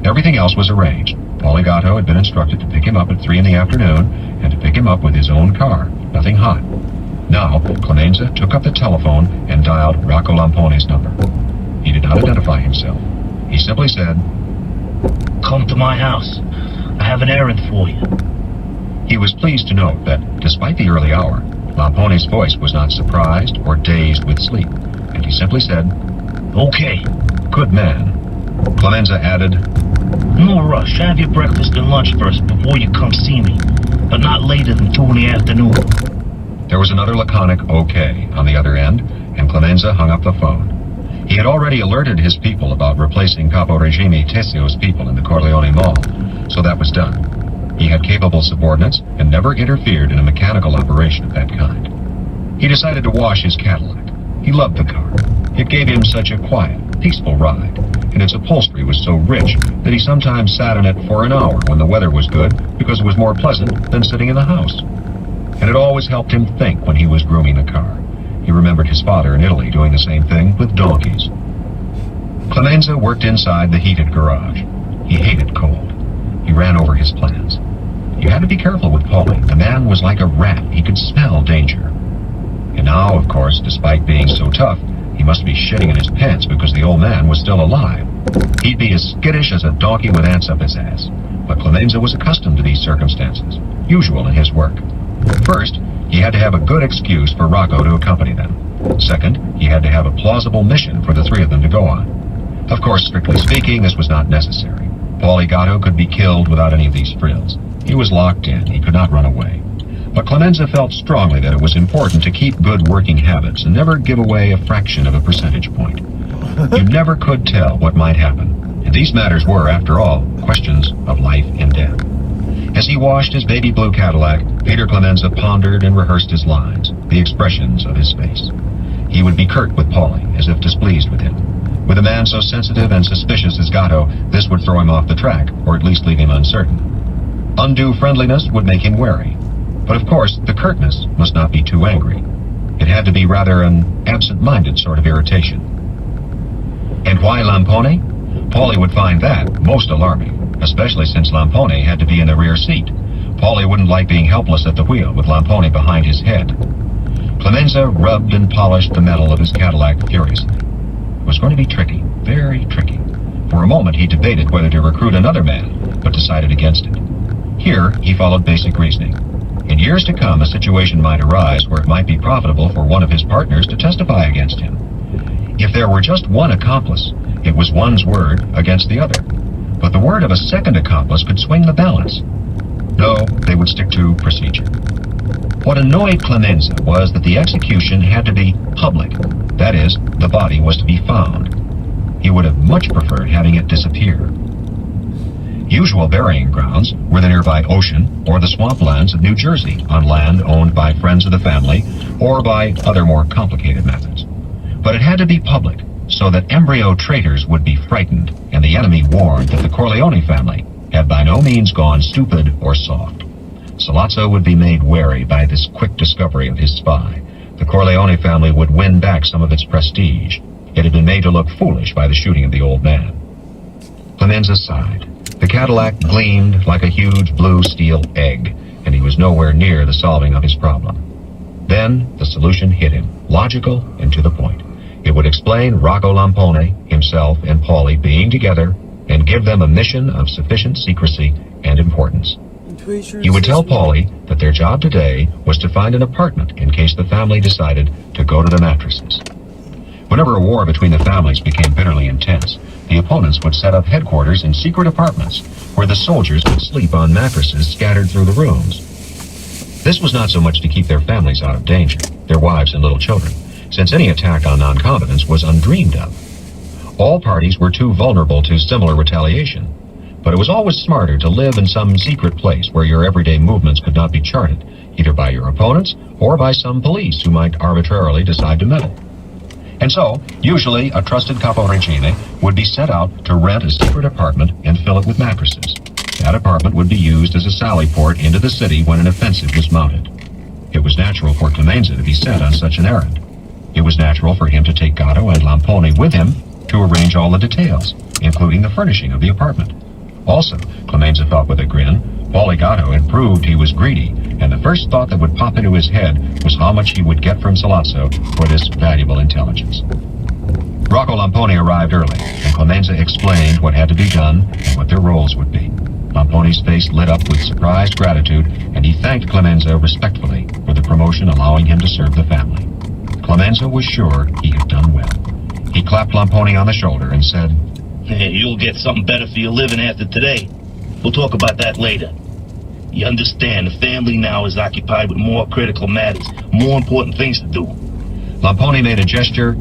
Everything else was arranged. Paulie Gatto had been instructed to pick him up at 3 in the afternoon and to pick him up with his own car, nothing hot. Now, Clemenza took up the telephone and dialed Rocco Lampone's number. He did not identify himself. He simply said, "Come to my house. I have an errand for you." He was pleased to note that, despite the early hour, Lampone's voice was not surprised or dazed with sleep, and he simply said, "Okay." "Good man." Clemenza added, "No rush. Have your breakfast and lunch first before you come see me, but not later than 2 in the afternoon." There was another laconic okay on the other end, and Clemenza hung up the phone. He had already alerted his people about replacing Capo Regime Tessio's people in the Corleone Mall, so that was done. He had capable subordinates and never interfered in a mechanical operation of that kind. He decided to wash his Cadillac. He loved the car. It gave him such a quiet, peaceful ride, and its upholstery was so rich that he sometimes sat in it for an hour when the weather was good because it was more pleasant than sitting in the house. And it always helped him think when he was grooming the car. He remembered his father in Italy doing the same thing with donkeys. Clemenza worked inside the heated garage. He hated cold. He ran over his plans. You had to be careful with Paulie. The man was like a rat. He could smell danger. And now, of course, despite being so tough, he must be shitting in his pants because the old man was still alive. He'd be as skittish as a donkey with ants up his ass. But Clemenza was accustomed to these circumstances, usual in his work. First, he had to have a good excuse for Rocco to accompany them. Second, he had to have a plausible mission for the three of them to go on. Of course, strictly speaking, this was not necessary. Paulie Gatto could be killed without any of these frills. He was locked in. He could not run away. But Clemenza felt strongly that it was important to keep good working habits and never give away a fraction of a percentage point. You never could tell what might happen. And these matters were, after all, questions of life and death. As he washed his baby blue Cadillac, Peter Clemenza pondered and rehearsed his lines, the expressions of his face. He would be curt with Paulie, as if displeased with him. With a man so sensitive and suspicious as Gatto, this would throw him off the track, or at least leave him uncertain. Undue friendliness would make him wary. But of course, the curtness must not be too angry. It had to be rather an absent-minded sort of irritation. And why Lampone? Paulie would find that most alarming, especially since Lampone had to be in the rear seat. Paulie wouldn't like being helpless at the wheel with Lampone behind his head. Clemenza rubbed and polished the metal of his Cadillac furiously. It was going to be tricky, very tricky. For a moment he debated whether to recruit another man, but decided against it. Here he followed basic reasoning. In years to come, a situation might arise where it might be profitable for one of his partners to testify against him. If there were just one accomplice, it was one's word against the other. But the word of a second accomplice could swing the balance. No, they would stick to procedure. What annoyed Clemenza was that the execution had to be public. That is, the body was to be found. He would have much preferred having it disappear. Usual burying grounds were the nearby ocean or the swamplands of New Jersey on land owned by friends of the family or by other more complicated methods. But it had to be public, so that embryo traitors would be frightened and the enemy warned that the Corleone family had by no means gone stupid or soft. Sollozzo would be made wary by this quick discovery of his spy. The Corleone family would win back some of its prestige. It had been made to look foolish by the shooting of the old man. Clemenza sighed. The Cadillac gleamed like a huge blue steel egg, and he was nowhere near the solving of his problem. Then the solution hit him, logical and to the point. It would explain Rocco Lampone, himself, and Paulie being together and give them a mission of sufficient secrecy and importance. He would tell Paulie that their job today was to find an apartment in case the family decided to go to the mattresses. Whenever a war between the families became bitterly intense, the opponents would set up headquarters in secret apartments where the soldiers would sleep on mattresses scattered through the rooms. This was not so much to keep their families out of danger, their wives and little children, since any attack on non-combatants was undreamed of. All parties were too vulnerable to similar retaliation, but it was always smarter to live in some secret place where your everyday movements could not be charted, either by your opponents or by some police who might arbitrarily decide to meddle. And so, usually, a trusted capo regime would be sent out to rent a secret apartment and fill it with mattresses. That apartment would be used as a sally port into the city when an offensive was mounted. It was natural for Clemenza to be sent on such an errand. It was natural for him to take Gatto and Lampone with him to arrange all the details, including the furnishing of the apartment. Also, Clemenza thought with a grin, Paulie Gatto had proved he was greedy, and the first thought that would pop into his head was how much he would get from Sollozzo for this valuable intelligence. Rocco Lampone arrived early, and Clemenza explained what had to be done and what their roles would be. Lampone's face lit up with surprised gratitude, and he thanked Clemenza respectfully for the promotion allowing him to serve the family. Clemenza was sure he had done well. He clapped Lampone on the shoulder and said, "Hey, you'll get something better for your living after today. We'll talk about that later. You understand, the family now is occupied with more critical matters, more important things to do." Lampone made a gesture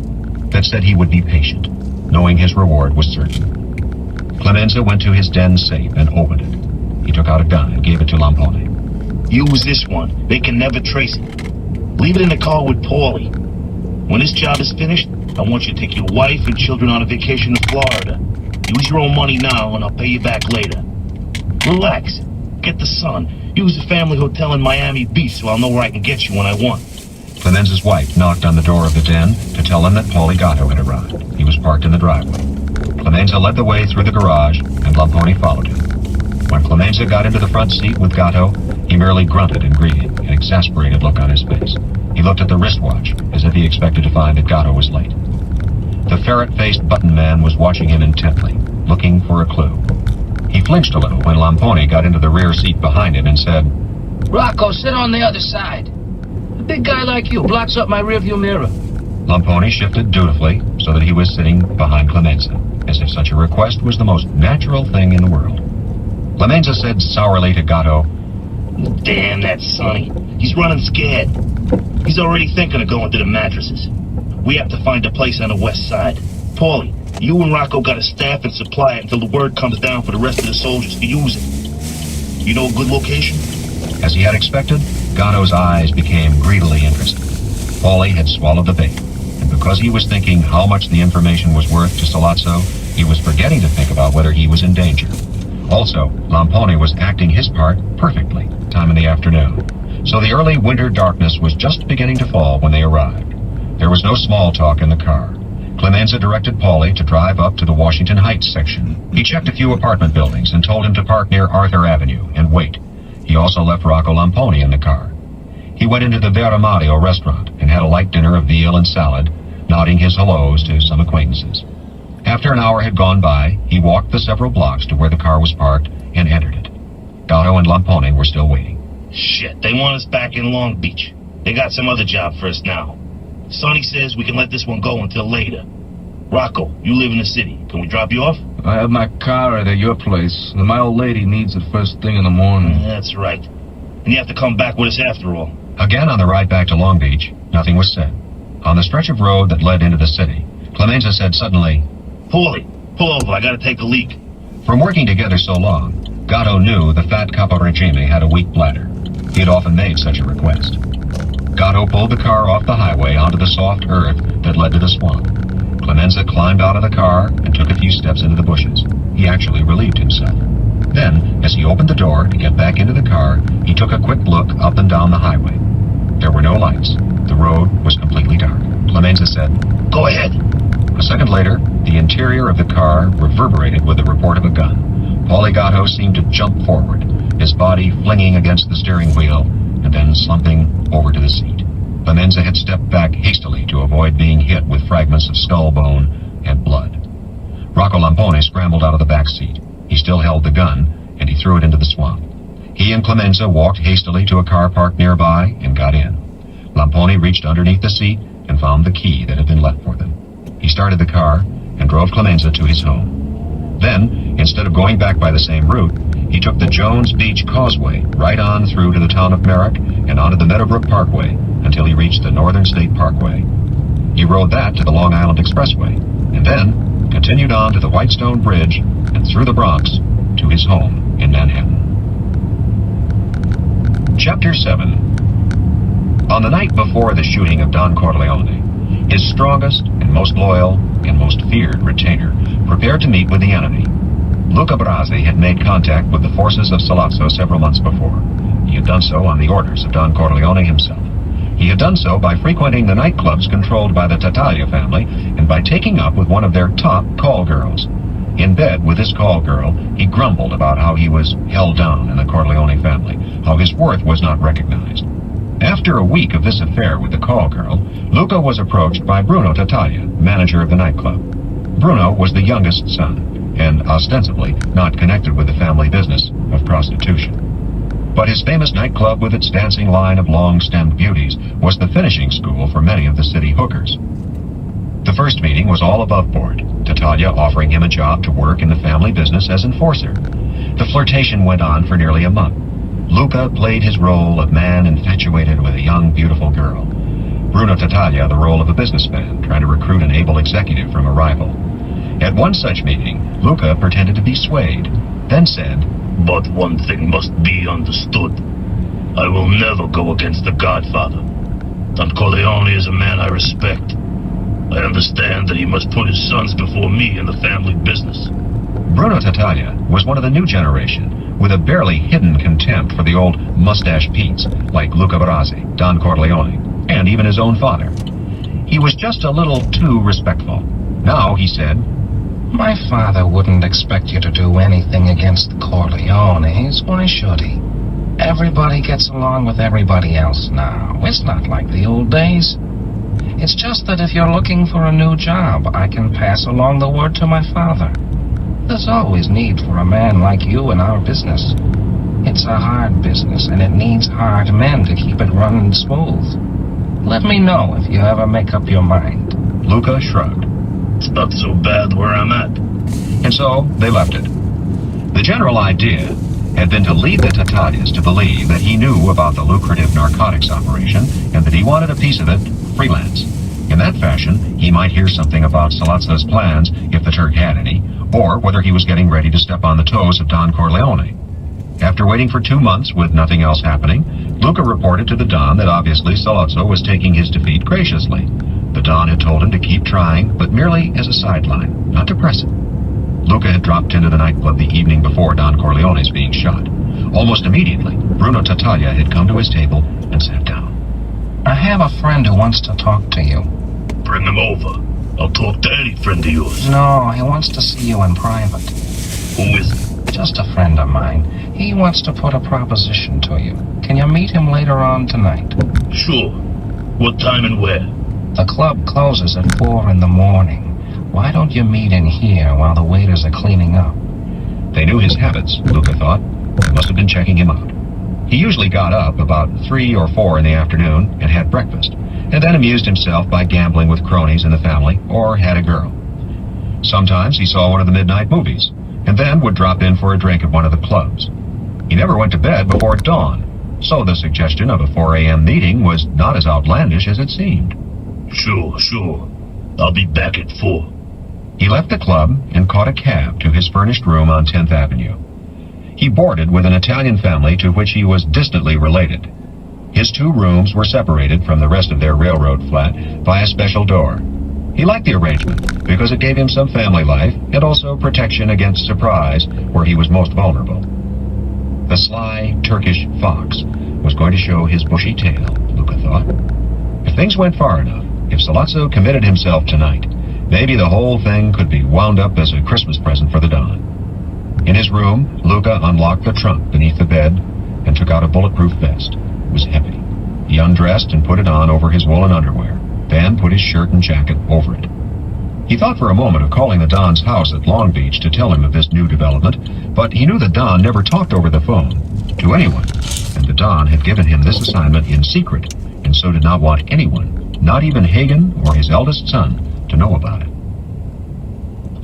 that said he would be patient, knowing his reward was certain. Clemenza went to his den safe and opened it. He took out a gun and gave it to Lampone. "Use this one. They can never trace it. Leave it in the car with Paulie. When this job is finished, I want you to take your wife and children on a vacation to Florida. Use your own money now, and I'll pay you back later. Relax. Get the sun. Use the family hotel in Miami Beach so I'll know where I can get you when I want." Clemenza's wife knocked on the door of the den to tell them that Paulie Gatto had arrived. He was parked in the driveway. Clemenza led the way through the garage, and Lampone followed him. When Clemenza got into the front seat with Gatto, he merely grunted in greeting, an exasperated look on his face. He looked at the wristwatch, as if he expected to find that Gatto was late. The ferret-faced button man was watching him intently, looking for a clue. He flinched a little when Lampone got into the rear seat behind him and said, "Rocco, sit on the other side. A big guy like you blocks up my rearview mirror." Lampone shifted dutifully so that he was sitting behind Clemenza, as if such a request was the most natural thing in the world. Clemenza said sourly to Gatto, "Damn that Sonny. He's running scared. He's already thinking of going to the mattresses. We have to find a place on the west side. Paulie, you and Rocco got to staff and supply it until the word comes down for the rest of the soldiers to use it. You know a good location?" As he had expected, Gatto's eyes became greedily interested. Paulie had swallowed the bait, and because he was thinking how much the information was worth to Sollozzo, he was forgetting to think about whether he was in danger. Also, Lampone was acting his part perfectly, time in the afternoon. So the early winter darkness was just beginning to fall when they arrived. There was no small talk in the car. Clemenza directed Paulie to drive up to the Washington Heights section. He checked a few apartment buildings and told him to park near Arthur Avenue and wait. He also left Rocco Lampone in the car. He went into the Vera Mario restaurant and had a light dinner of veal and salad, nodding his hellos to some acquaintances. After an hour had gone by, he walked the several blocks to where the car was parked and entered it. Gatto and Lampone were still waiting. "Shit, they want us back in Long Beach. They got some other job for us now. Sonny says we can let this one go until later. Rocco, you live in the city. Can we drop you off?" I have my car at your place, and my old lady needs it first thing in the morning. That's right. And you have to come back with us after all. Again on the ride back to Long Beach, nothing was said. On the stretch of road that led into the city, Clemenza said suddenly, "Paulie, pull over. I gotta take a leak." From working together so long, Gatto knew the fat capo regime had a weak bladder. He had often made such a request. Gatto pulled the car off the highway onto the soft earth that led to the swamp. Clemenza climbed out of the car and took a few steps into the bushes. He actually relieved himself. Then, as he opened the door to get back into the car, he took a quick look up and down the highway. There were no lights. The road was completely dark. Clemenza said, "Go ahead." A second later, the interior of the car reverberated with the report of a gun. Paulie Gatto seemed to jump forward, his body flinging against the steering wheel and then slumping over to the seat. Clemenza had stepped back hastily to avoid being hit with fragments of skull bone and blood. Rocco Lampone scrambled out of the back seat. He still held the gun, and he threw it into the swamp. He and Clemenza walked hastily to a car parked nearby and got in. Lampone reached underneath the seat and found the key that had been left for them. He started the car and drove Clemenza to his home. Then, instead of going back by the same route, he took the Jones Beach Causeway right on through to the town of Merrick and onto the Meadowbrook Parkway until he reached the Northern State Parkway. He rode that to the Long Island Expressway and then continued on to the Whitestone Bridge and through the Bronx to his home in Manhattan. Chapter 7. On the night before the shooting of Don Corleone, his strongest and most loyal and most feared retainer prepared to meet with the enemy. Luca Brasi had made contact with the forces of Sollozzo several months before. He had done so on the orders of Don Corleone himself. He had done so by frequenting the nightclubs controlled by the Tattaglia family and by taking up with one of their top call girls. In bed with this call girl, he grumbled about how he was held down in the Corleone family, how his worth was not recognized. After a week of this affair with the call girl, Luca was approached by Bruno Tattaglia, manager of the nightclub. Bruno was the youngest son, and ostensibly not connected with the family business of prostitution. But his famous nightclub with its dancing line of long-stemmed beauties was the finishing school for many of the city hookers. The first meeting was all above board, Tattaglia offering him a job to work in the family business as enforcer. The flirtation went on for nearly a month. Luca played his role of man infatuated with a young, beautiful girl. Bruno Tattaglia the role of a businessman trying to recruit an able executive from a rival. At one such meeting, Luca pretended to be swayed, then said, "But one thing must be understood. I will never go against the Godfather. Don Corleone is a man I respect. I understand that he must put his sons before me in the family business." Bruno Tattaglia was one of the new generation, with a barely hidden contempt for the old mustache Petes like Luca Brasi, Don Corleone, and even his own father. He was just a little too respectful. Now he said, "My father wouldn't expect you to do anything against the Corleones. Why should he? Everybody gets along with everybody else now. It's not like the old days. It's just that if you're looking for a new job, I can pass along the word to my father. There's always need for a man like you in our business. It's a hard business, and it needs hard men to keep it running smooth. Let me know if you ever make up your mind." Luca shrugged. "It's not so bad where I'm at." And so they left it. The general idea had been to lead the Tattaglias to believe that he knew about the lucrative narcotics operation and that he wanted a piece of it freelance. In that fashion, he might hear something about Sollozzo's plans, if the Turk had any, or whether he was getting ready to step on the toes of Don Corleone. After waiting for 2 months with nothing else happening, Luca reported to the Don that obviously Sollozzo was taking his defeat graciously. The Don had told him to keep trying, but merely as a sideline, not to press him. Luca had dropped into the nightclub the evening before Don Corleone's being shot. Almost immediately, Bruno Tattaglia had come to his table and sat down. "I have a friend who wants to talk to you." "Bring him over. I'll talk to any friend of yours." "No, he wants to see you in private." "Who is it?" "Just a friend of mine. He wants to put a proposition to you. Can you meet him later on tonight?" "Sure. What time and where?" "The club closes at 4 in the morning. Why don't you meet in here while the waiters are cleaning up?" They knew his habits, Luca thought. They must have been checking him out. He usually got up about 3 or 4 in the afternoon and had breakfast, and then amused himself by gambling with cronies in the family or had a girl. Sometimes he saw one of the midnight movies, and then would drop in for a drink at one of the clubs. He never went to bed before dawn, so the suggestion of a 4 a.m. meeting was not as outlandish as it seemed. Sure. I'll be back at 4. He left the club and caught a cab to his furnished room on 10th Avenue. He boarded with an Italian family to which he was distantly related. His 2 rooms were separated from the rest of their railroad flat by a special door. He liked the arrangement because it gave him some family life and also protection against surprise where he was most vulnerable. The sly Turkish fox was going to show his bushy tail, Luca thought. If things went far enough, if Sollozzo committed himself tonight, maybe the whole thing could be wound up as a Christmas present for the Don. In his room, Luca unlocked the trunk beneath the bed and took out a bulletproof vest. It was heavy. He undressed and put it on over his woolen underwear, then put his shirt and jacket over it. He thought for a moment of calling the Don's house at Long Beach to tell him of this new development, but he knew the Don never talked over the phone to anyone, and the Don had given him this assignment in secret, and so did not want anyone, not even Hagen or his eldest son, to know about it.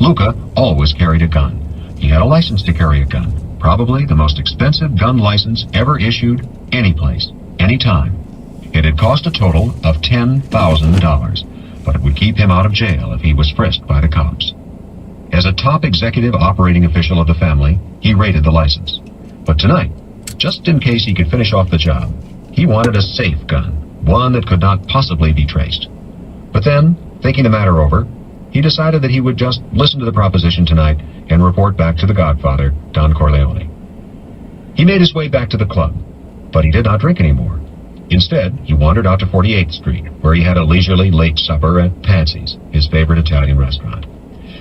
Luca always carried a gun. He had a license to carry a gun, probably the most expensive gun license ever issued any place, any time. It had cost a total of $10,000, but it would keep him out of jail if he was frisked by the cops. As a top executive operating official of the family, he rated the license. But tonight, just in case he could finish off the job, he wanted a safe gun, one that could not possibly be traced. But then, thinking the matter over, he decided that he would just listen to the proposition tonight and report back to the Godfather, Don Corleone. He made his way back to the club, but he did not drink anymore. Instead, he wandered out to 48th Street, where he had a leisurely late supper at Patsy's, his favorite Italian restaurant.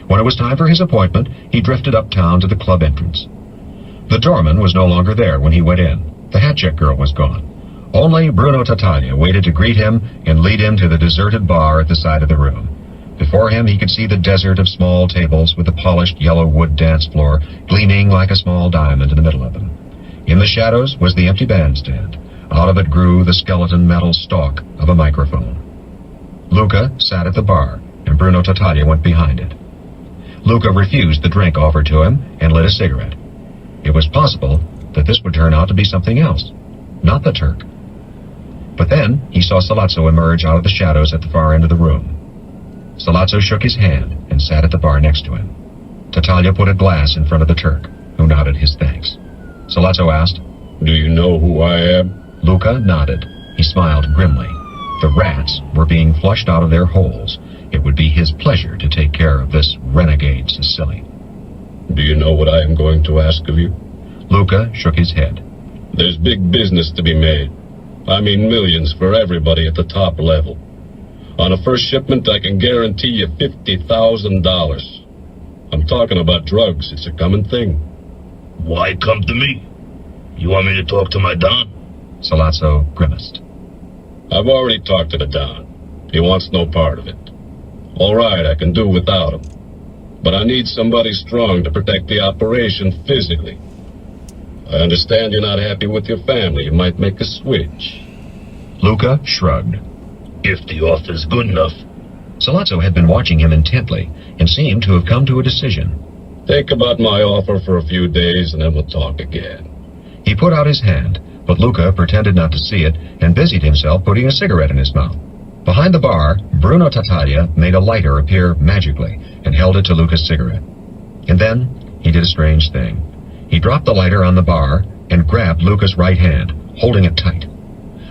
When it was time for his appointment, he drifted uptown to the club entrance. The doorman was no longer there when he went in. The hat-check girl was gone. Only Bruno Tattaglia waited to greet him and lead him to the deserted bar at the side of the room. Before him, he could see the desert of small tables with the polished yellow wood dance floor gleaming like a small diamond in the middle of them. In the shadows was the empty bandstand. Out of it grew the skeleton metal stalk of a microphone. Luca sat at the bar, and Bruno Tattaglia went behind it. Luca refused the drink offered to him and lit a cigarette. It was possible that this would turn out to be something else, not the Turk. But then he saw Sollozzo emerge out of the shadows at the far end of the room. Sollozzo shook his hand and sat at the bar next to him. Tattaglia put a glass in front of the Turk, who nodded his thanks. Sollozzo asked, "Do you know who I am?" Luca nodded. He smiled grimly. The rats were being flushed out of their holes. It would be his pleasure to take care of this renegade Sicily. "Do you know what I am going to ask of you?" Luca shook his head. "There's big business to be made. I mean millions for everybody at the top level. On a first shipment, I can guarantee you $50,000. I'm talking about drugs. It's a common thing." Why come to me? You want me to talk to my Don? Sollozzo grimaced. "I've already talked to the Don. He wants no part of it. All right, I can do without him. But I need somebody strong to protect the operation physically. I understand you're not happy with your family. You might make a switch." Luca shrugged. "If the offer's good enough." Sollozzo had been watching him intently and seemed to have come to a decision. "Think about my offer for a few days and then we'll talk again." He put out his hand, but Luca pretended not to see it and busied himself putting a cigarette in his mouth. Behind the bar, Bruno Tattaglia made a lighter appear magically and held it to Luca's cigarette. And then he did a strange thing. He dropped the lighter on the bar and grabbed Luca's right hand, holding it tight.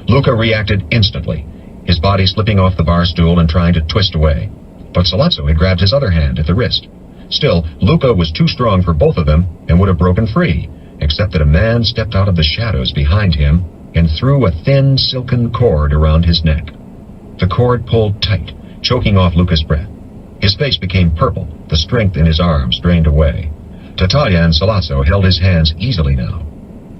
Luca reacted instantly, his body slipping off the bar stool and trying to twist away. But Sollozzo had grabbed his other hand at the wrist. Still, Luca was too strong for both of them and would have broken free, except that a man stepped out of the shadows behind him and threw a thin silken cord around his neck. The cord pulled tight, choking off Luca's breath. His face became purple, the strength in his arms drained away. Tattaglia and Sollozzo held his hands easily now,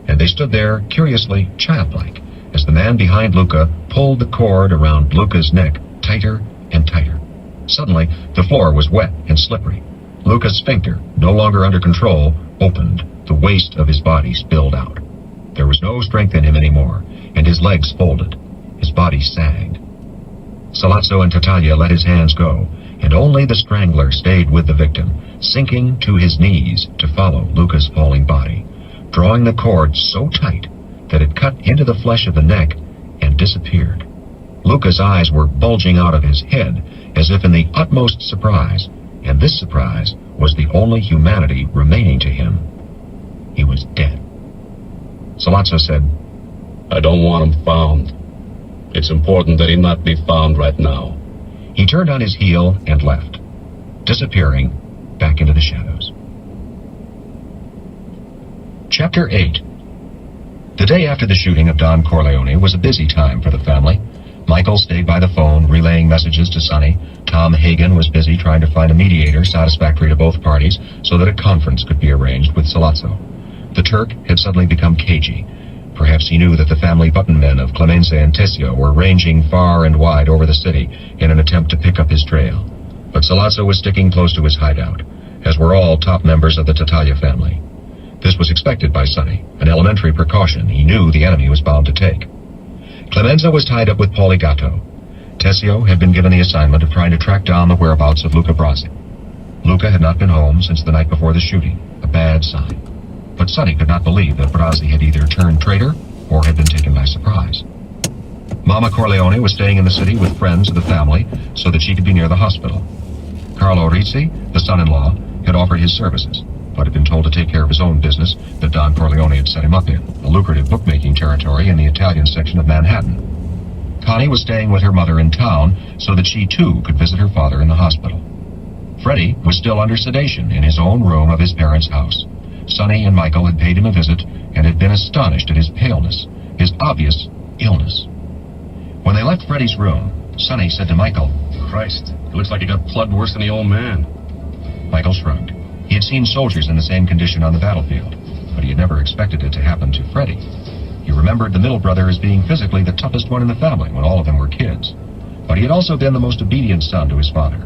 and they stood there curiously childlike as the man behind Luca pulled the cord around Luca's neck tighter and tighter. Suddenly, the floor was wet and slippery. Luca's sphincter, no longer under control, opened. The waist of his body spilled out. There was no strength in him anymore, and his legs folded. His body sagged. Sollozzo and Tattaglia let his hands go, and only the strangler stayed with the victim, sinking to his knees to follow Luca's falling body, drawing the cord so tight that it cut into the flesh of the neck and disappeared. Luca's eyes were bulging out of his head as if in the utmost surprise, and this surprise was the only humanity remaining to him. He was dead. Sollozzo said, "I don't want him found. It's important that he not be found right now. He turned on his heel and left, disappearing back into the shadows. Chapter 8. The day after the shooting of Don Corleone was a busy time for the family. Michael stayed by the phone, relaying messages to Sonny. Tom Hagen was busy trying to find a mediator satisfactory to both parties so that a conference could be arranged with Sollozzo. The Turk had suddenly become cagey. Perhaps he knew that the family button men of Clemenza and Tessio were ranging far and wide over the city in an attempt to pick up his trail. But Sollozzo was sticking close to his hideout, as were all top members of the Tattaglia family. This was expected by Sonny, an elementary precaution he knew the enemy was bound to take. Clemenza was tied up with Paulie Gatto. Tessio had been given the assignment of trying to track down the whereabouts of Luca Brasi. Luca had not been home since the night before the shooting, a bad sign. But Sonny could not believe that Brasi had either turned traitor or had been taken by surprise. Mama Corleone was staying in the city with friends of the family so that she could be near the hospital. Carlo Rizzi, the son-in-law, had offered his services, but had been told to take care of his own business that Don Corleone had set him up in, a lucrative bookmaking territory in the Italian section of Manhattan. Connie was staying with her mother in town so that she, too, could visit her father in the hospital. Freddie was still under sedation in his own room of his parents' house. Sonny and Michael had paid him a visit and had been astonished at his paleness, his obvious illness. When they left Freddie's room, Sonny said to Michael, Christ, it looks like he got plugged worse than the old man. Michael shrugged. He had seen soldiers in the same condition on the battlefield, but he had never expected it to happen to Freddie. He remembered the middle brother as being physically the toughest one in the family when all of them were kids, but he had also been the most obedient son to his father.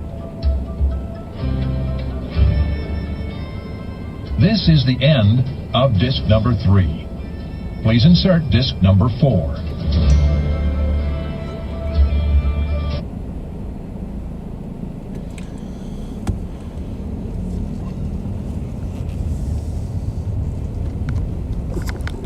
This is the end of disc number 3. Please insert disc number 4.